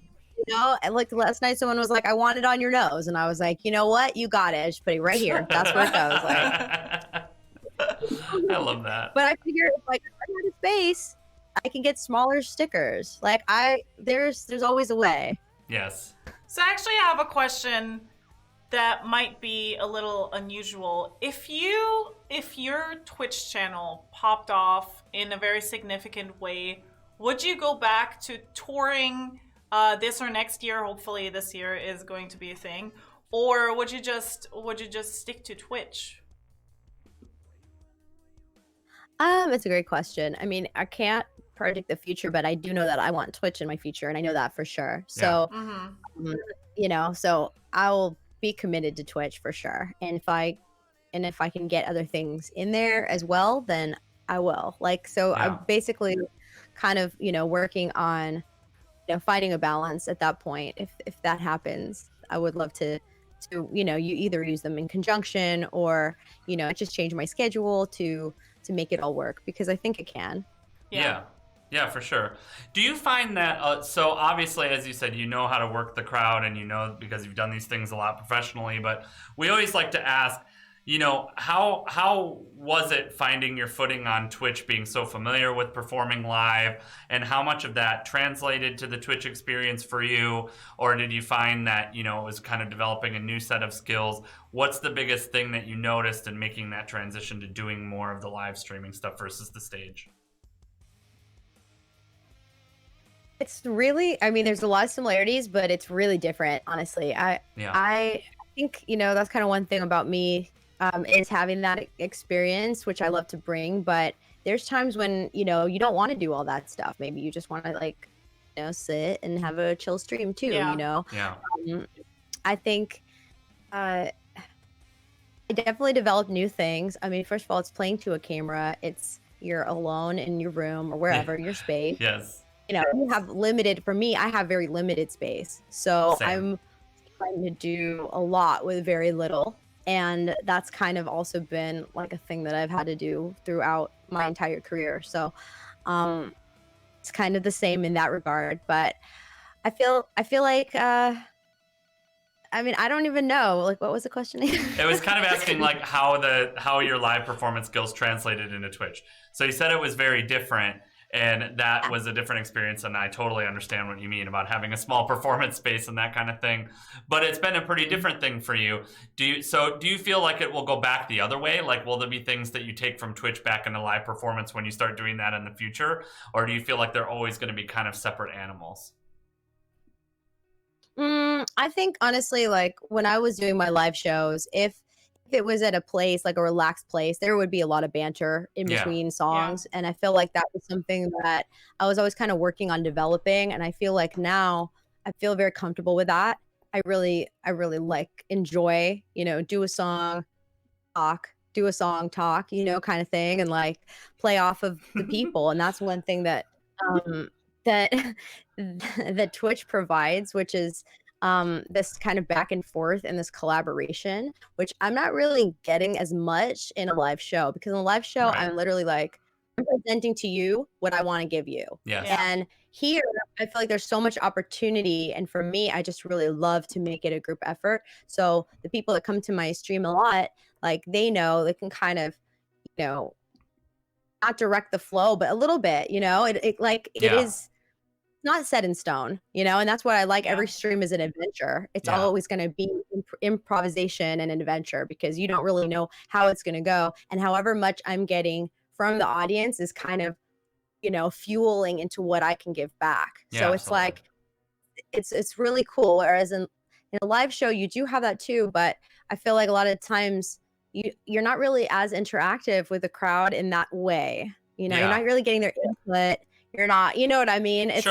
Speaker 4: And like last night, someone was like, "I want it on your nose," and I was like, "You know what? You got it. I just put it right here. That's where it goes."
Speaker 2: I love that.
Speaker 4: But I figure, if like I run out of space, I can get smaller stickers. Like there's always a way.
Speaker 2: Yes.
Speaker 1: So I actually have a question that might be a little unusual. If your Twitch channel popped off in a very significant way, would you go back to touring this or next year? Hopefully this year is going to be a thing. Or would you just stick to Twitch?
Speaker 4: It's a great question. I mean, I can't predict the future, but I do know that I want Twitch in my future, and I know that for sure. So, so I'll be committed to Twitch for sure. And if I can get other things in there as well, then I will. I'm basically kind of, working on, finding a balance at that point. If that happens, I would love to, you either use them in conjunction or, just change my schedule to make it all work, because I think it can.
Speaker 2: Yeah, for sure. Do you find that, so obviously, as you said, you know how to work the crowd, and because you've done these things a lot professionally, but we always like to ask, how was it finding your footing on Twitch, being so familiar with performing live, and how much of that translated to the Twitch experience for you? Or did you find that, it was kind of developing a new set of skills? What's the biggest thing that you noticed in making that transition to doing more of the live streaming stuff versus the stage?
Speaker 4: It's really, there's a lot of similarities, but it's really different, honestly. I think, that's kind of one thing about me, is having that experience, which I love to bring. But there's times when, you don't want to do all that stuff. Maybe you just want to sit and have a chill stream too, Yeah. I think I definitely developed new things. First of all, it's playing to a camera. You're alone in your room or wherever, your space.
Speaker 2: Yes.
Speaker 4: You have limited, for me, I have very limited space. So
Speaker 2: Same.
Speaker 4: I'm trying to do a lot with very little. And that's kind of also been like a thing that I've had to do throughout my entire career. So it's kind of the same in that regard. But I feel like, I don't even know. Like, what was the question?
Speaker 2: It was kind of asking like how your live performance skills translated into Twitch. So you said it was very different. And that was a different experience, and I totally understand what you mean about having a small performance space and that kind of thing. But it's been a pretty different thing for you. Do you feel like it will go back the other way? Like, will there be things that you take from Twitch back into live performance when you start doing that in the future? Or do you feel like they're always going to be kind of separate animals?
Speaker 4: I think honestly, like when I was doing my live shows, if it was at a place like a relaxed place, there would be a lot of banter in between songs. And I feel like that was something that I was always kind of working on developing. And I feel like now I feel very comfortable with that. I really like enjoy, do a song, talk, kind of thing, and like play off of the people. And that's one thing that that Twitch provides, which is this kind of back and forth and this collaboration, which I'm not really getting as much in a live show, because in a live show, I'm literally like, I'm presenting to you what I want to give you.
Speaker 2: Yes.
Speaker 4: And here, I feel like there's so much opportunity. And for me, I just really love to make it a group effort. So the people that come to my stream a lot, like they know they can kind of, not direct the flow, but a little bit, it is not set in stone, and that's what I like. Every stream is an adventure. It's always going to be improvisation and an adventure, because you don't really know how it's going to go. And however much I'm getting from the audience is kind of, fueling into what I can give back. So it's like, it's really cool. Whereas in a live show, you do have that too, but I feel like a lot of times you're not really as interactive with the crowd in that way. You're not really getting their input. You're not, you know what I mean? It's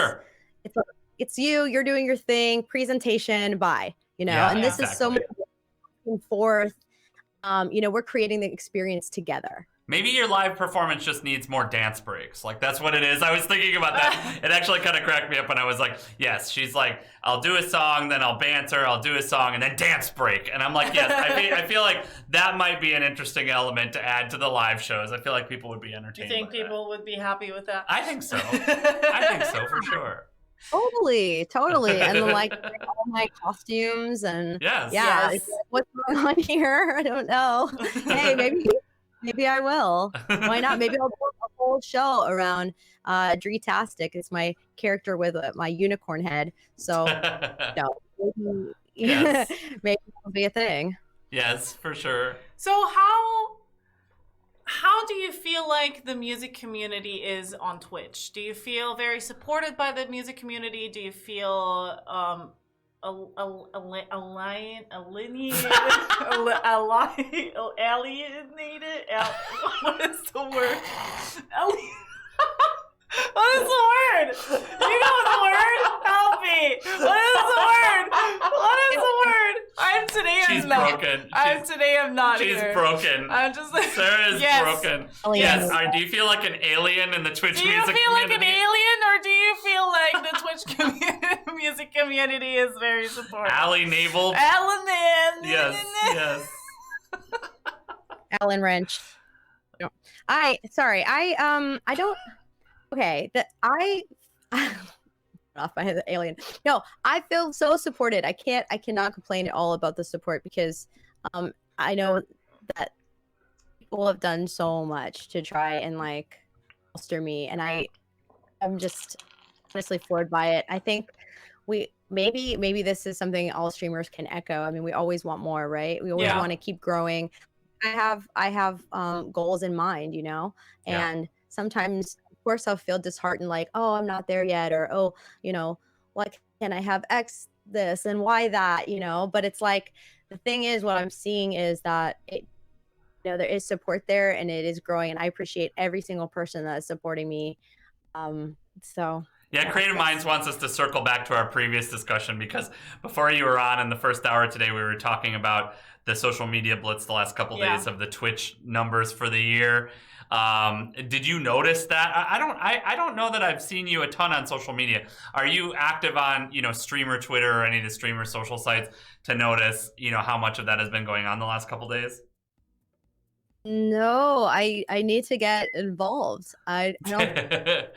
Speaker 4: you're doing your thing, presentation, bye, and this is so much back and forth. We're creating the experience together.
Speaker 2: Maybe your live performance just needs more dance breaks. Like, that's what it is. I was thinking about that. It actually kind of cracked me up when I was like, yes, she's like, I'll do a song, then I'll banter, I'll do a song, and then dance break. And I'm like, yes, I feel like that might be an interesting element to add to the live shows. I feel like people would be entertained.
Speaker 1: Do you think people would be happy with that?
Speaker 2: I think so. I think so, for sure.
Speaker 4: Totally. And like all my costumes and like, what's going on here? I don't know. Hey, maybe I will. Why not? Maybe I'll do a whole show around Dreetastic. It's my character with my unicorn head. So maybe it'll be a thing.
Speaker 2: Yes, for sure.
Speaker 1: So how do you feel like the music community is on Twitch? Do you feel very supported by the music community? Do you feel alienated? What is the word? What is the word? Do you know the word? Help me. What is the word?
Speaker 2: She's broken.
Speaker 1: I'm not
Speaker 2: She's
Speaker 1: here.
Speaker 2: broken.
Speaker 1: I'm just like,
Speaker 2: Sarah is broken. Yes. Do you feel like an alien in the Twitch music community?
Speaker 1: Do you feel like an alien, or do you feel like the Twitch music community is very supportive?
Speaker 2: Alienabled. Yes.
Speaker 4: Alan Wrench. I don't. Okay, off by the alien. No, I feel so supported. I cannot complain at all about the support, because I know that people have done so much to try and like bolster me, and I'm just honestly floored by it. I think maybe this is something all streamers can echo. I mean, we always want more, right? We always want to keep growing. I have goals in mind, and sometimes of course I'll feel disheartened, like, oh, I'm not there yet, or oh, why can I have X this and Y that, but it's like, the thing is, what I'm seeing is that there is support there, and it is growing, and I appreciate every single person that is supporting me.
Speaker 2: Creative Minds wants us to circle back to our previous discussion, because before you were on in the first hour today, we were talking about the social media blitz the last couple days of the Twitch numbers for the year. Did you notice that? I don't know that I've seen you a ton on social media. Are you active on, streamer Twitter or any of the streamer social sites to notice, how much of that has been going on the last couple days?
Speaker 4: No, I need to get involved. I don't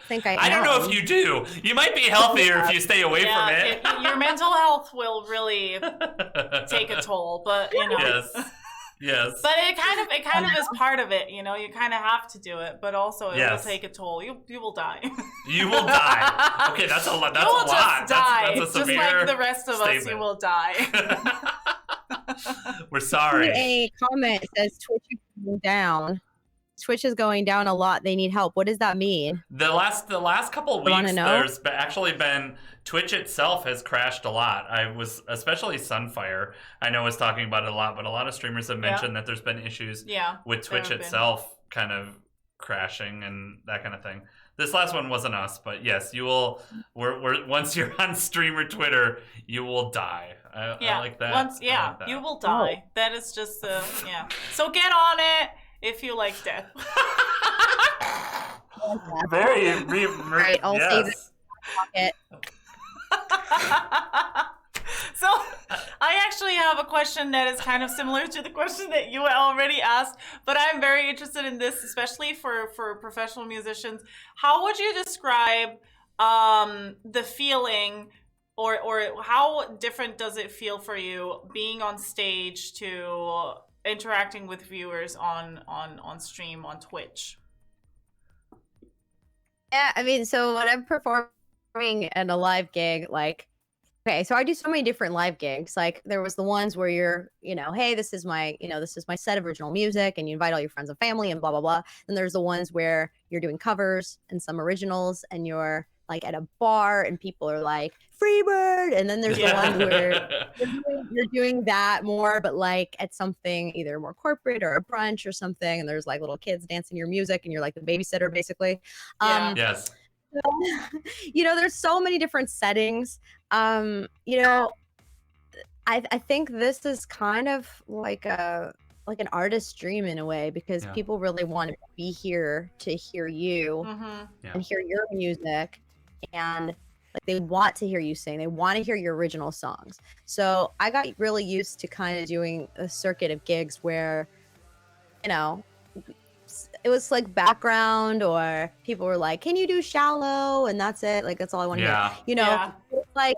Speaker 4: think I
Speaker 2: don't know if you do. You might be healthier if you stay away from it.
Speaker 1: Your mental health will really take a toll, but
Speaker 2: Yes. Yes.
Speaker 1: But it kind of is part of it, you know. You kind of have to do it, but also it will take a toll. You will die.
Speaker 2: You will die. Okay, that's a lot. That's
Speaker 1: you will
Speaker 2: a lot.
Speaker 1: Just die.
Speaker 2: That's a severe
Speaker 1: just like the rest of
Speaker 2: statement.
Speaker 1: us, you will die.
Speaker 2: We're sorry.
Speaker 4: A comment says Twitch is going down. Twitch is going down a lot. They need help. What does that mean?
Speaker 2: The last couple of weeks, there's actually been Twitch itself has crashed a lot. Especially Sunfire, I know was talking about it a lot, but a lot of streamers have mentioned that there's been issues with Twitch itself kind of crashing and that kind of thing. This last one wasn't us, but yes, you will. Once you're on streamer Twitter, you will die. I like that.
Speaker 1: Once,
Speaker 2: I like that.
Speaker 1: you will die. That is just So get on it if you like death.
Speaker 4: Right, I'll save it.
Speaker 1: So I actually have a question that is kind of similar to the question that you already asked, but I'm very interested in this, especially for professional musicians. How would you describe the feeling or how different does it feel for you being on stage to interacting with viewers on stream on Twitch?
Speaker 4: Yeah, I mean, so when I'm performing in a live gig, like, okay, so I do so many different live gigs. Like there was the ones where you're, hey, this is my set of original music, and you invite all your friends and family and blah, blah, blah. Then there's the ones where you're doing covers and some originals, and you're like at a bar and people are like, Freebird. And then there's the one where you're doing that more, but like at something either more corporate or a brunch or something. And there's like little kids dancing your music and you're like the babysitter basically.
Speaker 2: Yes.
Speaker 4: There's so many different settings. I think this is kind of like an artist's dream in a way, because people really want to be here to hear you and hear your music, and like they want to hear you sing. They want to hear your original songs. So I got really used to kind of doing a circuit of gigs where, it was like background, or people were like, can you do Shallow? And that's it. Like, that's all I want to hear. Like,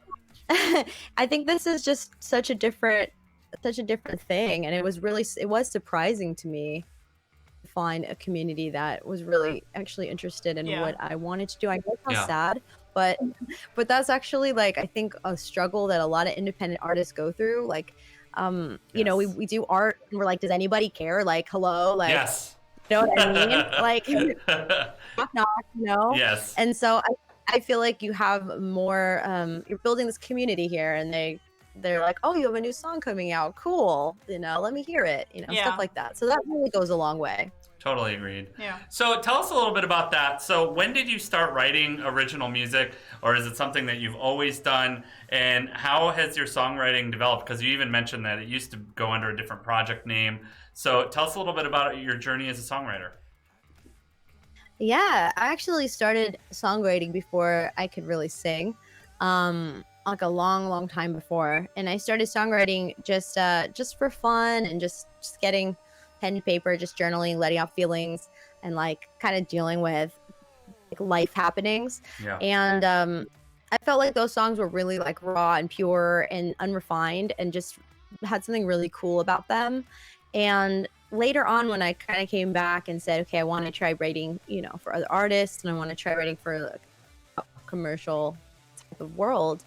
Speaker 4: I think this is just such a different thing. And it was surprising to me to find a community that was really actually interested in what I wanted to do. I know how sad, but that's actually like, I think a struggle that a lot of independent artists go through. Like, we do art and we're like, does anybody care? Like, hello? Like, you know what I mean? Like, knock,
Speaker 2: Yes.
Speaker 4: And so I feel like you have more, you're building this community here, and they're like, oh, you have a new song coming out. Cool. Let me hear it. Stuff like that. So that really goes a long way.
Speaker 2: Totally agreed.
Speaker 1: Yeah.
Speaker 2: So tell us a little bit about that. So when did you start writing original music, or is it something that you've always done? And how has your songwriting developed? Because you even mentioned that it used to go under a different project name. So tell us a little bit about your journey as a songwriter.
Speaker 4: Yeah, I actually started songwriting before I could really sing, like a long, long time before. And I started songwriting just for fun and just getting pen and paper, just journaling, letting out feelings, and like kind of dealing with like life happenings.
Speaker 2: Yeah.
Speaker 4: And I felt like those songs were really like raw and pure and unrefined, and just had something really cool about them. And later on, when I kind of came back and said, okay, I want to try writing, for other artists, and I want to try writing for like a commercial type of world,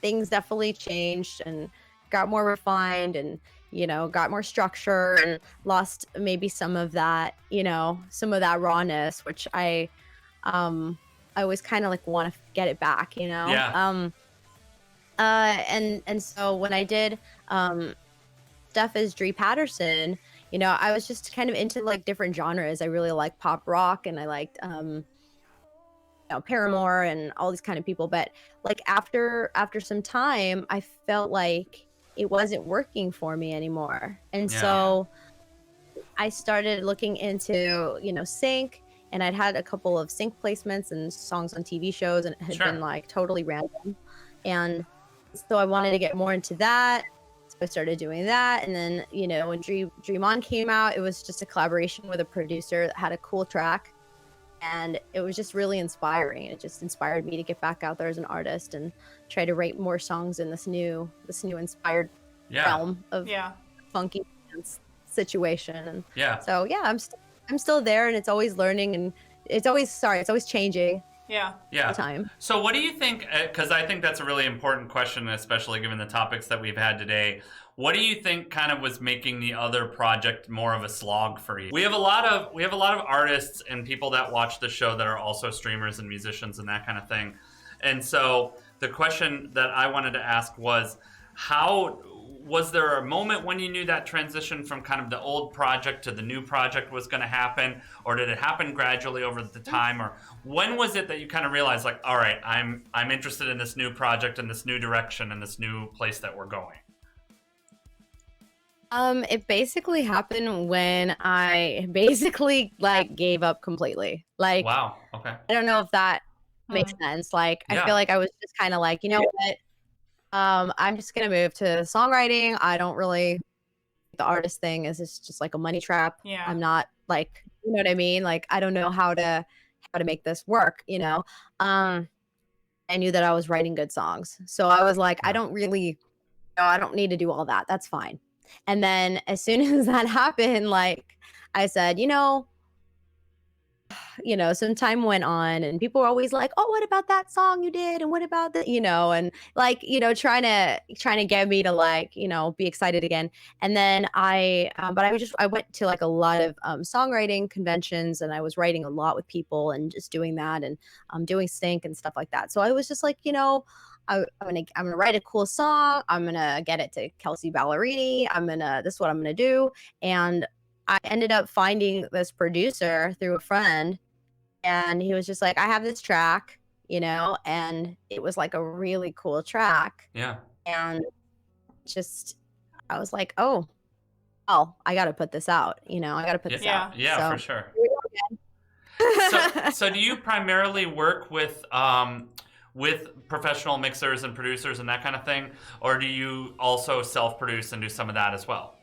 Speaker 4: things definitely changed and got more refined, and got more structure, and lost maybe some of that rawness, which I always kind of like want to get it back,
Speaker 2: Yeah.
Speaker 4: And so when I did stuff as Dree Patterson, I was just kind of into like different genres. I really like pop rock, and I liked Paramore and all these kind of people. But like after some time, I felt like it wasn't working for me anymore. And so I started looking into, sync, and I'd had a couple of sync placements and songs on TV shows, and it had been like totally random. And so I wanted to get more into that. So I started doing that. And then, when DreeMon came out, it was just a collaboration with a producer that had a cool track. And it was just really inspiring. It just inspired me to get back out there as an artist and try to write more songs in this new inspired realm of funky dance situation. And
Speaker 2: Yeah.
Speaker 4: so yeah, I'm still there, and it's always learning, and it's always changing.
Speaker 1: Yeah.
Speaker 2: Yeah.
Speaker 4: Time.
Speaker 2: So what do you think, because I think that's a really important question, especially given the topics that we've had today. What do you think kind of was making the other project more of a slog for you? We have a lot of artists and people that watch the show that are also streamers and musicians and that kind of thing. And so the question that I wanted to ask was, was there a moment when you knew that transition from kind of the old project to the new project was going to happen, or did it happen gradually over the time, or when was it that you kind of realized, like, all right, I'm interested in this new project and this new direction and this new place that we're going?
Speaker 4: It basically happened when I basically like gave up completely. Like,
Speaker 2: Wow. Okay.
Speaker 4: I don't know if that makes sense. Like, I
Speaker 2: Yeah.
Speaker 4: feel like I was just kind of like, you know what? I'm just gonna move to songwriting. I don't really, the artist thing is just like a money trap.
Speaker 1: Yeah.
Speaker 4: I'm not like, you know what I mean? Like, I don't know how to make this work, you know? I knew that I was writing good songs. So I was like, I don't really, no, I don't need to do all that. That's fine. And then as soon as that happened, like I said, some time went on, and people were always like, "Oh, what about that song you did? And what about the, and like, trying to get me to like, be excited again." And then I went to like a lot of songwriting conventions, and I was writing a lot with people and just doing that, and doing sync and stuff like that. So I was just like, I'm gonna write a cool song. I'm gonna get it to Kelsey Ballerini. This is what I'm gonna do. And I ended up finding this producer through a friend, and he was just like, I have this track, and it was like a really cool track.
Speaker 2: Yeah.
Speaker 4: And I was like, oh, I got to put this out. I got to put this out.
Speaker 2: Yeah,
Speaker 4: so,
Speaker 2: for sure. So do you primarily work with professional mixers and producers and that kind of thing, or do you also self-produce and do some of that as well?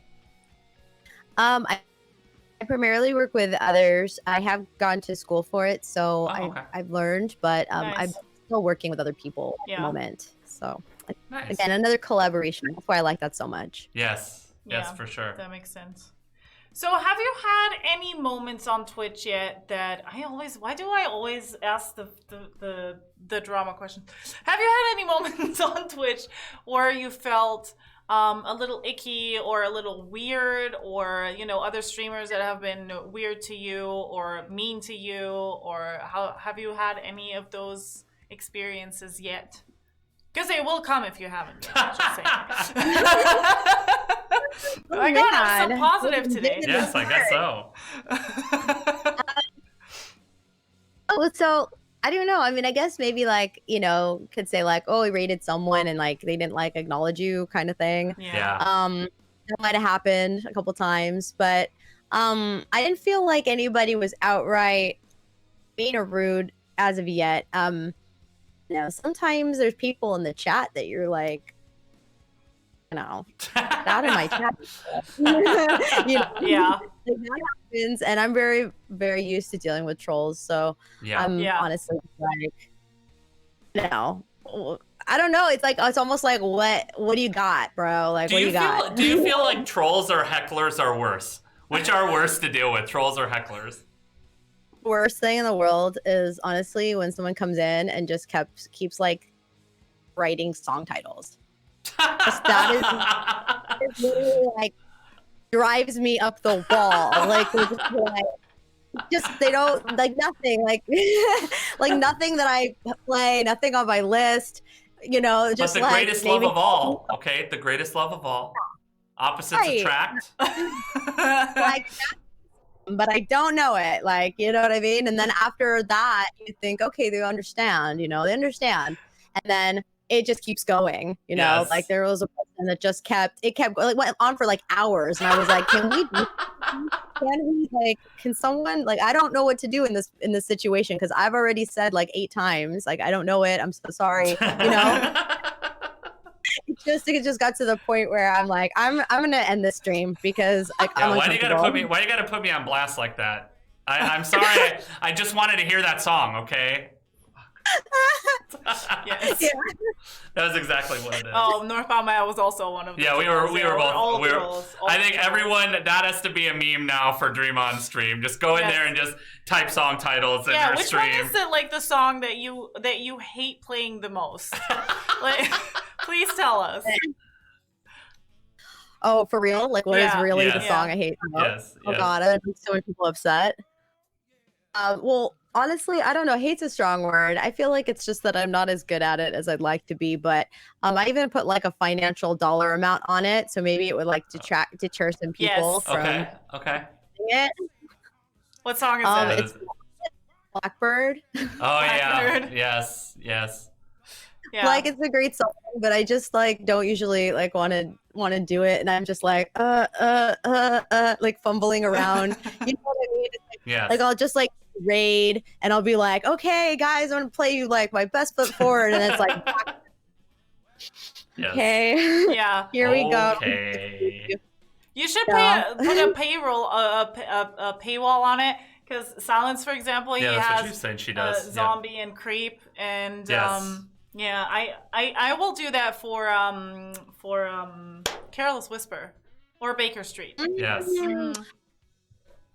Speaker 4: I primarily work with others. I have gone to school for it, so I've learned, but
Speaker 1: Nice.
Speaker 4: I'm still working with other people at the moment. So
Speaker 2: Nice.
Speaker 4: again, another collaboration. That's why I like that so much.
Speaker 2: Yes,
Speaker 1: Yeah,
Speaker 2: for sure.
Speaker 1: That makes sense. So have you had any moments on Twitch yet that why do I always ask the drama question? Have you had any moments on Twitch where you felt a little icky or a little weird, or other streamers that have been weird to you or mean to you, or have you had any of those experiences yet? Because they will come if you haven't yet. Just saying. I got some positive today.
Speaker 2: Yes, I guess so.
Speaker 4: So I don't know. I mean, I guess maybe like, could say like, oh, we rated someone and like they didn't like acknowledge you kind of thing.
Speaker 2: Yeah.
Speaker 4: That might have happened a couple times, but I didn't feel like anybody was outright mean or rude as of yet. Sometimes there's people in the chat that you're like, out of my chat.
Speaker 1: Yeah.
Speaker 4: Like, that happens, and I'm very, very used to dealing with trolls. So I'm honestly like, I don't know. It's like, it's almost like, what do you got, bro? Like, what do you got?
Speaker 2: Do you feel like trolls or hecklers are worse? Which are worse to deal with, trolls or hecklers?
Speaker 4: Worst thing in the world is honestly when someone comes in and just keeps like writing song titles. That is literally like drives me up the wall. Like, they don't like nothing, like like nothing that I play, nothing on my list, just
Speaker 2: but the greatest love of all, okay? The greatest love of all. Opposites attract.
Speaker 4: Like, but I don't know it. Like, you know what I mean? And then after that, you think, okay, they understand, they understand. And then it just keeps going,
Speaker 2: Yes.
Speaker 4: Like there was a person that just kept went on for like hours. And I was like, can someone, like, I don't know what to do in this situation. Cause I've already said like 8 times, like, I don't know it. I'm so sorry. It just got to the point where I'm like, I'm going to end this stream because like,
Speaker 2: why do you gotta put me on blast like that? I'm sorry. I just wanted to hear that song. Okay.
Speaker 1: Yes.
Speaker 4: Yeah.
Speaker 2: That was exactly what it is.
Speaker 1: Oh, Northbound Maya was also one of them.
Speaker 2: Yeah, we were both.
Speaker 1: All
Speaker 2: We were,
Speaker 1: trolls, all
Speaker 2: I think
Speaker 1: trolls.
Speaker 2: everyone, that has to be a meme now for DreeMon stream. Just go in
Speaker 1: Yes.
Speaker 2: there and just type song titles in
Speaker 1: Yeah,
Speaker 2: their
Speaker 1: which
Speaker 2: stream.
Speaker 1: one is the song that you hate playing the most? Like, please tell us.
Speaker 4: Oh, for real? Like, what is
Speaker 1: Yeah.
Speaker 4: really the
Speaker 2: Yes.
Speaker 4: song I hate the most?
Speaker 2: Yes.
Speaker 4: Oh
Speaker 2: yes.
Speaker 4: God, that makes so many people upset. Well, honestly, I don't know. Hate's a strong word. I feel like it's just that I'm not as good at it as I'd like to be. But I even put like a financial dollar amount on it, so maybe it would like deter some people
Speaker 1: Yes.
Speaker 4: from
Speaker 2: Okay. Okay.
Speaker 4: it.
Speaker 1: What song is it?
Speaker 4: It's Blackbird.
Speaker 2: Oh yeah.
Speaker 1: Blackbird.
Speaker 2: Yes. Yes.
Speaker 1: Yeah.
Speaker 4: Like it's a great song, but I just like don't usually like want to do it, and I'm just like like fumbling around. You know what I mean? It's
Speaker 2: Yes.
Speaker 4: like I'll just like raid, and I'll be like, okay, guys, I'm gonna play you like my best foot forward, and it's like,
Speaker 2: Yes.
Speaker 4: okay,
Speaker 1: Yeah.
Speaker 4: here we go.
Speaker 2: Okay.
Speaker 1: You should
Speaker 4: Yeah.
Speaker 1: put a paywall on it, because Silence, for example,
Speaker 2: Yeah,
Speaker 1: he
Speaker 2: that's what
Speaker 1: has
Speaker 2: she's saying she does. Yeah.
Speaker 1: Zombie and Creep, and
Speaker 2: Yes.
Speaker 1: yeah, I will do that for Careless Whisper or Baker Street.
Speaker 2: Yes.
Speaker 1: Mhm.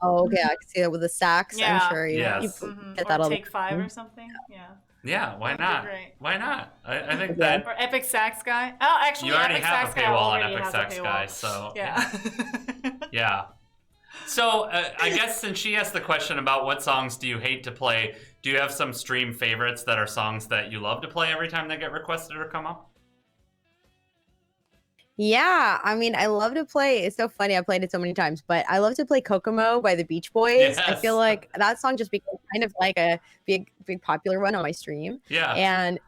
Speaker 4: Oh, okay, I can see that with the sax.
Speaker 1: Yeah.
Speaker 4: I'm sure you
Speaker 2: Yes.
Speaker 1: Mhm.
Speaker 4: get that all
Speaker 1: Or
Speaker 4: the
Speaker 1: Take 5
Speaker 4: time.
Speaker 1: or something. Yeah.
Speaker 2: Yeah. Why
Speaker 1: That'd be
Speaker 2: not?
Speaker 1: great.
Speaker 2: Why not? I think
Speaker 4: Yeah.
Speaker 2: that
Speaker 1: Or Epic Sax Guy. Oh, actually,
Speaker 2: you already
Speaker 1: Epic
Speaker 2: have
Speaker 1: Sax
Speaker 2: a
Speaker 1: Guy
Speaker 2: paywall on
Speaker 1: already
Speaker 2: Epic
Speaker 1: has a
Speaker 2: Sax
Speaker 1: paywall.
Speaker 2: Guy, so
Speaker 1: Yeah.
Speaker 2: yeah. So I guess since she asked the question about what songs do you hate to play, do you have some stream favorites that are songs that you love to play every time they get requested or come up?
Speaker 4: Yeah, I mean, I love to play. It's so funny. I played it so many times, but I love to play Kokomo by the Beach Boys. I
Speaker 2: Yes.
Speaker 4: feel like that song just became kind of like a big popular one on my stream,
Speaker 2: Yeah.
Speaker 4: and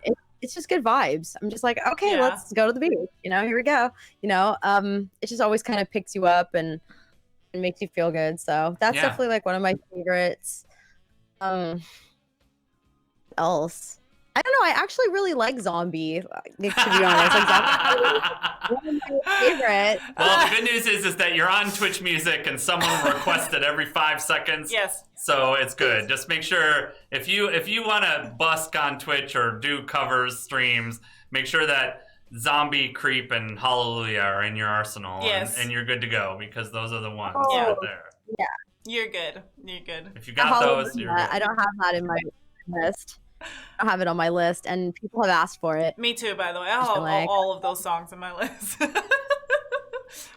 Speaker 4: it's just good vibes. I'm just like, okay,
Speaker 1: Yeah.
Speaker 4: let's go to the beach. You know, here we go. You know, it just always kind of picks you up and makes you feel good. So that's
Speaker 2: Yeah.
Speaker 4: definitely like one of my favorites. Else, I don't know. I actually really like Zombie. Like, to be honest, like Zombie is one of my favorites.
Speaker 2: Well, the good news is that you're on Twitch Music and someone will request it every 5 seconds.
Speaker 1: Yes.
Speaker 2: So it's good. Just make sure if you want to busk on Twitch or do covers streams, make sure that Zombie, Creep, and Hallelujah are in your arsenal.
Speaker 1: Yes.
Speaker 2: And you're good to go because those are the ones
Speaker 4: Oh.
Speaker 2: right there.
Speaker 1: You're good. You're good.
Speaker 2: If you got those,
Speaker 4: Hallelujah,
Speaker 2: you're good.
Speaker 4: I don't have that in my list. I don't have it on my list, and people have asked for it.
Speaker 1: Me too, by the way. I
Speaker 4: Just
Speaker 1: have
Speaker 4: like-
Speaker 1: all of those songs on my list.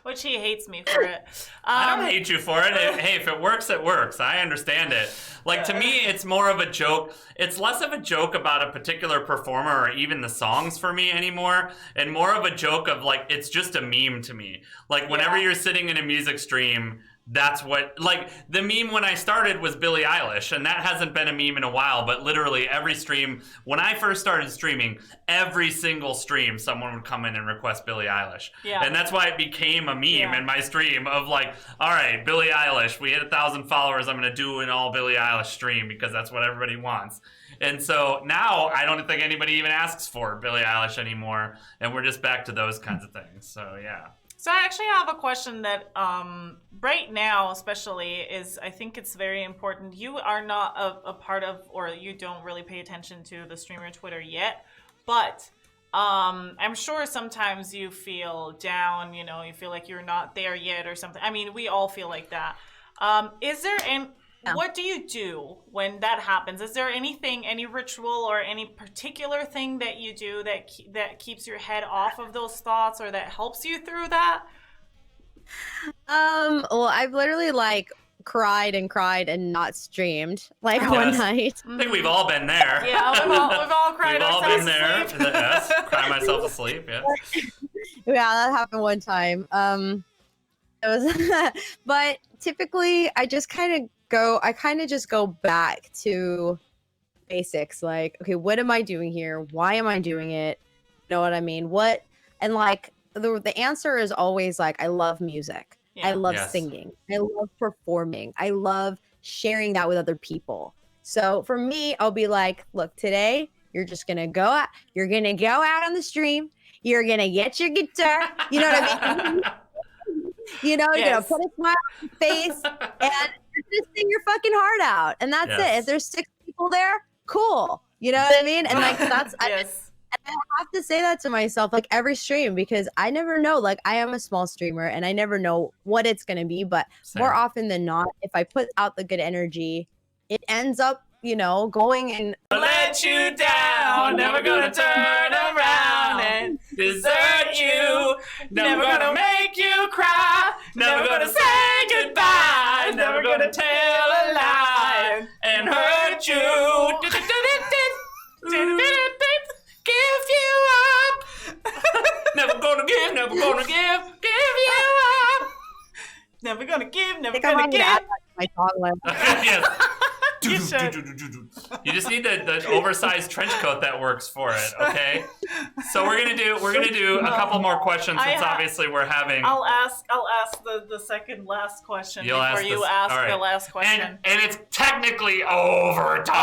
Speaker 1: Which he hates me for it.
Speaker 2: I don't hate you for it. Hey, if it works, it works. I understand it. Like, to me, it's more of a joke. It's less of a joke about a particular performer or even the songs for me anymore, and more of a joke of, like, it's just a meme to me. Like, whenever
Speaker 1: Yeah.
Speaker 2: you're sitting in a music stream, that's what, like, the meme when I started was Billie Eilish, and that hasn't been a meme in a while, but literally every stream, when I first started streaming, every single stream, someone would come in and request Billie Eilish.
Speaker 1: Yeah.
Speaker 2: And that's why it became a meme
Speaker 1: Yeah.
Speaker 2: in my stream of like, all right, Billie Eilish, we hit 1,000 followers, I'm going to do an all Billie Eilish stream because that's what everybody wants. And so now I don't think anybody even asks for Billie Eilish anymore, and we're just back to those kinds of things. So, yeah.
Speaker 1: So I actually have a question that right now especially is, I think it's very important. You are not a part of, or you don't really pay attention to the streamer Twitter yet, but I'm sure sometimes you feel down, you know, you feel like you're not there yet or something. I mean, we all feel like that. Is there what do you do when that happens? Is there anything, any ritual or any particular thing that you do that keeps your head off of those thoughts or that helps you through that?
Speaker 4: Well, I've literally like cried and not streamed like
Speaker 2: Yes.
Speaker 4: one night.
Speaker 2: I think we've all been there.
Speaker 1: Yeah, we've all cried
Speaker 2: We've all
Speaker 1: ourselves
Speaker 2: been there.
Speaker 1: to sleep.
Speaker 2: Yes, cry myself to sleep, yeah.
Speaker 4: Yeah, that happened one time. It was, but typically I just kind of just go back to basics. Like, okay, what am I doing here? Why am I doing it? You know what I mean? And like the answer is always like, I love music.
Speaker 1: Yeah.
Speaker 4: I love
Speaker 2: Yes.
Speaker 4: singing. I love performing. I love sharing that with other people. So for me, I'll be like, look, today you're just gonna go out. You're gonna go out on the stream. You're gonna get your guitar. You know what I mean? You know, you're
Speaker 1: Yes.
Speaker 4: gonna put a smile on your face and you're gonna sing your fucking heart out. And that's it.
Speaker 2: Yes.
Speaker 4: If there's 6 people there, cool. You know what I mean? And like that's
Speaker 1: Yes.
Speaker 4: I have to say that to myself like every stream because I never know. Like I am a small streamer and I never know what it's gonna be. But more often than not, if I put out the good energy, it ends up, you know, going and
Speaker 1: let you down, never gonna turn around and desert you, never gonna make you cry, never gonna say goodbye, never gonna tell a lie and hurt you, give you up, never gonna give you up, never gonna give, never gonna give.
Speaker 4: My song list.
Speaker 2: Yes.
Speaker 1: You should.
Speaker 2: You just need the oversized trench coat that works for it, okay? So we're gonna do a couple more questions since obviously we're having.
Speaker 1: I'll ask the second last question before you ask the last question.
Speaker 2: And it's technically overtime.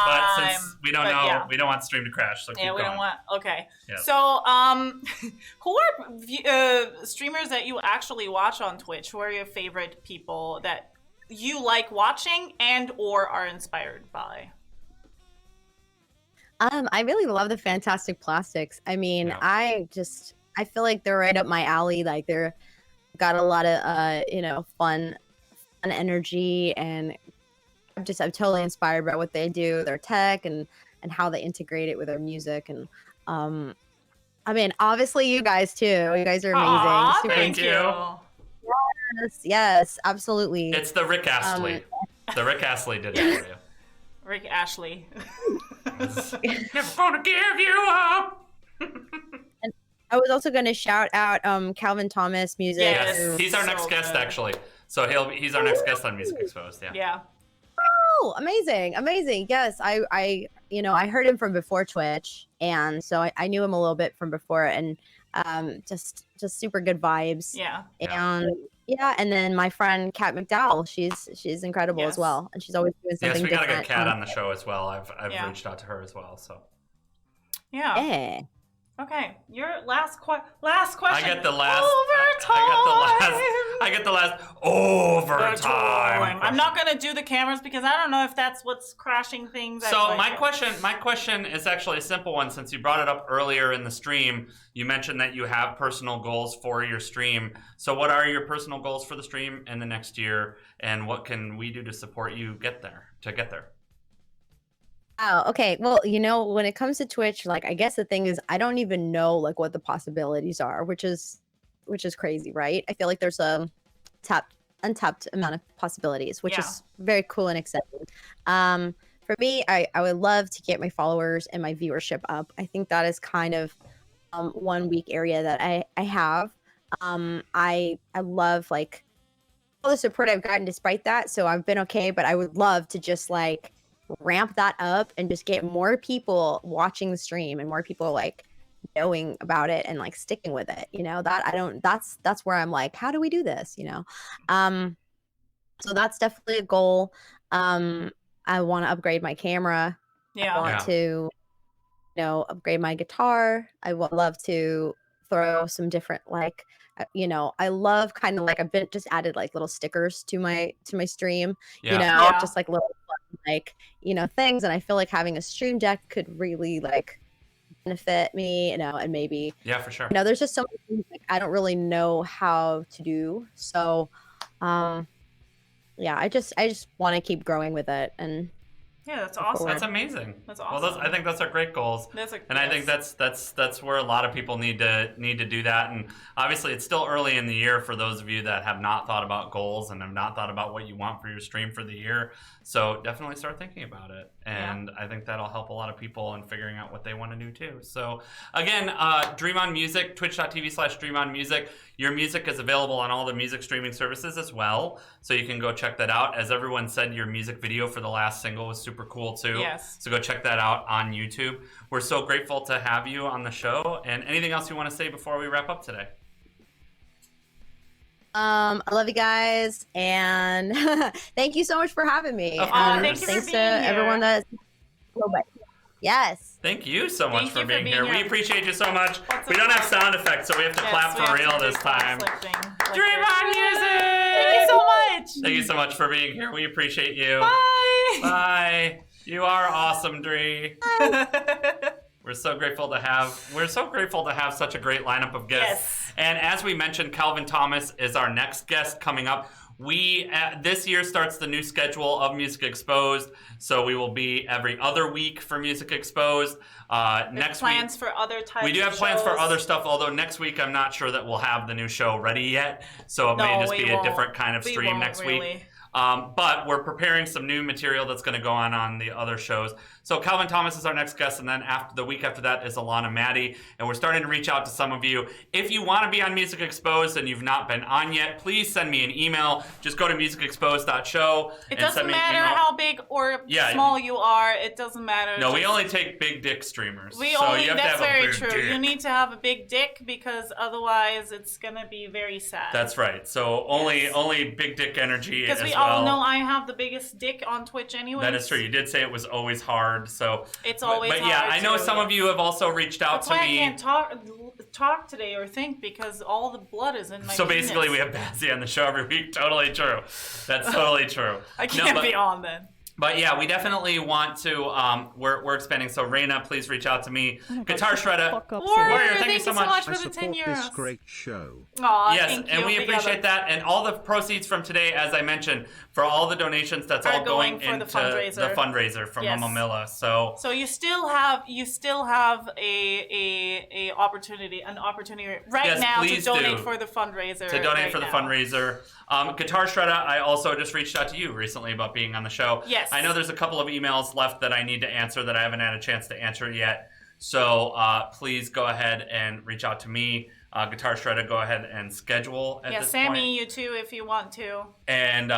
Speaker 2: But since we don't know, we don't want the stream to crash, so keep going.
Speaker 1: Don't want. Okay.
Speaker 2: Yeah.
Speaker 1: So, who are streamers that you actually watch on Twitch? Who are your favorite people that you like watching and or are inspired by?
Speaker 4: I really love the Fantastic Plastics. I mean, I feel like they're right up my alley. Like they're got a lot of you know, fun energy, and I'm totally inspired by what they do, their tech and how they integrate it with their music. And I mean, obviously you guys too. You guys are amazing.
Speaker 1: Aww,
Speaker 4: Super
Speaker 1: thank you.
Speaker 4: Yes, absolutely.
Speaker 2: It's the Rick Astley. The Rick Astley did it for you.
Speaker 1: Rick Ashley.
Speaker 2: Never gonna give you up.
Speaker 4: And I was also going to shout out Calvin Thomas Music.
Speaker 2: Yes, he's our next guest actually. So he's our next guest on Music Exposed.
Speaker 1: Yeah.
Speaker 4: Oh, amazing. Yes, I you know, I heard him from before Twitch, and so I knew him a little bit from before, and just super good vibes.
Speaker 1: Yeah.
Speaker 4: And then my friend Kat McDowell, she's incredible as well, and she's always doing something different.
Speaker 2: Yes, we gotta get Kat on the show as well. I've reached out to her as well. So.
Speaker 4: Yeah.
Speaker 1: Okay, your last question.
Speaker 2: I get the last
Speaker 1: overtime.
Speaker 2: I get the last overtime.
Speaker 1: I'm not gonna do the cameras because I don't know if that's what's crashing things.
Speaker 2: So my question is actually a simple one. Since you brought it up earlier in the stream, you mentioned that you have personal goals for your stream. So what are your personal goals for the stream in the next year, and what can we do to support you get there?
Speaker 4: Oh, okay. Well, you know, when it comes to Twitch, like, I guess the thing is, I don't even know like what the possibilities are, which is crazy, right? I feel like there's a untapped amount of possibilities, which is very cool and exciting. For me, I would love to get my followers and my viewership up. I think that is kind of one weak area that I have. I love like all the support I've gotten despite that, so I've been okay. But I would love to just like ramp that up and just get more people watching the stream and more people like knowing about it and like sticking with it, you know. That's where I'm like, how do we do this, you know? So that's definitely a goal. I want to upgrade my camera. I want to, you know, upgrade my guitar. I would love to throw some different like, you know, I love kind of like I've been just added like little stickers to my stream, you know, just like little like, you know, things. And I feel like having a stream deck could really like benefit me, you know, and maybe
Speaker 2: for sure.
Speaker 4: You know, there's just so many things like, I don't really know how to do. So I just want to keep growing with it. And
Speaker 1: that's awesome.
Speaker 2: That's amazing.
Speaker 1: That's awesome.
Speaker 2: Well, I think those are great goals. I think that's where a lot of people need to do that. And obviously, it's still early in the year for those of you that have not thought about goals and have not thought about what you want for your stream for the year. So definitely start thinking about it. And I think that'll help a lot of people in figuring out what they want to do too. So again, DreeMonMusic, twitch.tv/DreeMonMusic. Your music is available on all the music streaming services as well. So you can go check that out. As everyone said, your music video for the last single was super cool too.
Speaker 1: Yes.
Speaker 2: So go check that out on YouTube. We're so grateful to have you on the show. And anything else you want to say before we wrap up today?
Speaker 4: I love you guys, and thank you so much for having me.
Speaker 1: Thanks
Speaker 4: to everyone that. Yes.
Speaker 2: Thank you so much for being here. We appreciate you so much. We don't have sound effects, so we have to clap for real this time. DreeMonMusic!
Speaker 1: Thank you so much.
Speaker 2: Thank you so much for being here. We appreciate you.
Speaker 1: Bye.
Speaker 2: Bye. You are awesome, Dree. We're so grateful to have such a great lineup of guests.
Speaker 1: Yes.
Speaker 2: And as we mentioned, Calvin Thomas is our next guest coming up. We this year starts the new schedule of Music Exposed, so we will be every other week for Music Exposed. Next
Speaker 1: plans
Speaker 2: week,
Speaker 1: for other types.
Speaker 2: we do have
Speaker 1: of
Speaker 2: plans for
Speaker 1: shows.
Speaker 2: other stuff. Although next week I'm not sure that we'll have the new show ready yet, so it may just be a different kind of stream next week. But we're preparing some new material that's going to go on the other shows. So Calvin Thomas is our next guest, and then the week after that is Alana Maddie. And we're starting to reach out to some of you. If you want to be on Music Exposed and you've not been on yet, please send me an email. Just go to musicexposed.show.
Speaker 1: It doesn't matter how big or small you are. It doesn't matter.
Speaker 2: No, we only take big dick streamers.
Speaker 1: That's very true. Dick. You need to have a big dick because otherwise it's going to be very sad.
Speaker 2: That's right. So only big dick energy.
Speaker 1: Because we all know I have the biggest dick on Twitch anyway.
Speaker 2: That is true. You did say it was always hard. So
Speaker 1: it's always hard.
Speaker 2: But yeah, I know some of you have also reached out to me.
Speaker 1: I can't talk today or think because all the blood is in my
Speaker 2: So
Speaker 1: penis.
Speaker 2: basically we have Bazzy on the show every week. Totally true. That's totally true.
Speaker 1: I can't be on then.
Speaker 2: But yeah, we definitely want to. We're expanding. So Raina, please reach out to me. Guitar Shredder,
Speaker 1: Warrior, thank you so much for the 10 years.
Speaker 5: This great show.
Speaker 1: Aw,
Speaker 2: yes,
Speaker 1: thank you.
Speaker 2: and we appreciate that. And all the proceeds from today, as I mentioned, for all the donations, that's all going into the fundraiser from Mama Milla. So
Speaker 1: you still have an opportunity right now to donate for the fundraiser.
Speaker 2: Guitar Shredder, I also just reached out to you recently about being on the show.
Speaker 1: Yes.
Speaker 2: I know there's a couple of emails left that I need to answer that I haven't had a chance to answer yet. So please go ahead and reach out to me. Guitar Shredder, go ahead and schedule at this point.
Speaker 1: Sammy, you too, if you want to.
Speaker 2: And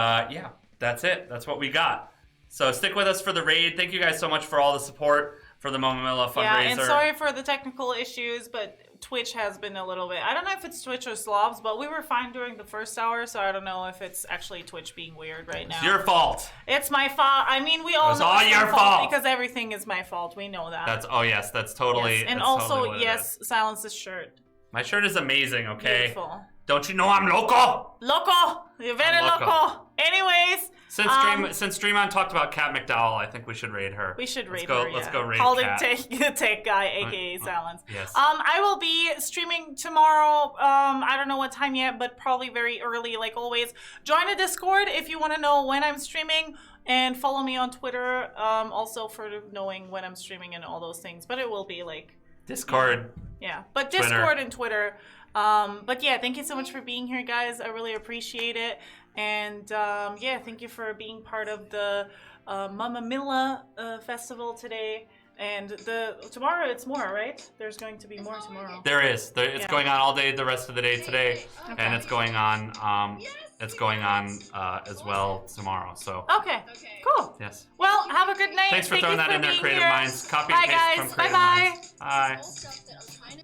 Speaker 2: that's it. That's what we got. So stick with us for the raid. Thank you guys so much for all the support for the Mama Milla fundraiser.
Speaker 1: Yeah, and sorry for the technical issues, but Twitch has been a little bit... I don't know if it's Twitch or Slobs, but we were fine during the first hour, so I don't know if it's actually Twitch being weird right now.
Speaker 2: It's your fault.
Speaker 1: It's my fault. I mean, we all know
Speaker 2: all
Speaker 1: it's
Speaker 2: your
Speaker 1: my
Speaker 2: fault
Speaker 1: because everything is my fault. We know that.
Speaker 2: That's totally...
Speaker 1: Yes. And
Speaker 2: that's
Speaker 1: also,
Speaker 2: totally
Speaker 1: yes, Silence's shirt.
Speaker 2: My shirt is amazing, okay?
Speaker 1: Beautiful.
Speaker 2: Don't you know I'm loco?
Speaker 1: Loco! You're very loco. Anyways...
Speaker 2: Since DreeMon talked about Kat McDowell, I think we should raid her.
Speaker 1: We should raid her,
Speaker 2: Let's go raid
Speaker 1: Called
Speaker 2: Kat.
Speaker 1: Take Guy, a.k.a. Silence.
Speaker 2: Yes.
Speaker 1: I will be streaming tomorrow. I don't know what time yet, but probably very early, like always. Join the Discord if you want to know when I'm streaming. And follow me on Twitter, also for knowing when I'm streaming and all those things. But it will be like...
Speaker 2: Discord.
Speaker 1: Yeah, but Discord and Twitter. But yeah, thank you so much for being here, guys. I really appreciate it. And yeah, thank you for being part of the Mama Milla festival today. And tomorrow it's more, right? There's going to be more tomorrow.
Speaker 2: There is. It's going on all day, the rest of the day today, and it's going on. As well tomorrow. So.
Speaker 1: Okay. Cool.
Speaker 2: Yes.
Speaker 1: Well, have a good night.
Speaker 2: Thanks for throwing that in there, Creative Minds. Copy
Speaker 1: Bye,
Speaker 2: and paste
Speaker 1: guys.
Speaker 2: from Creative
Speaker 1: Bye-bye.
Speaker 2: Minds. Bye.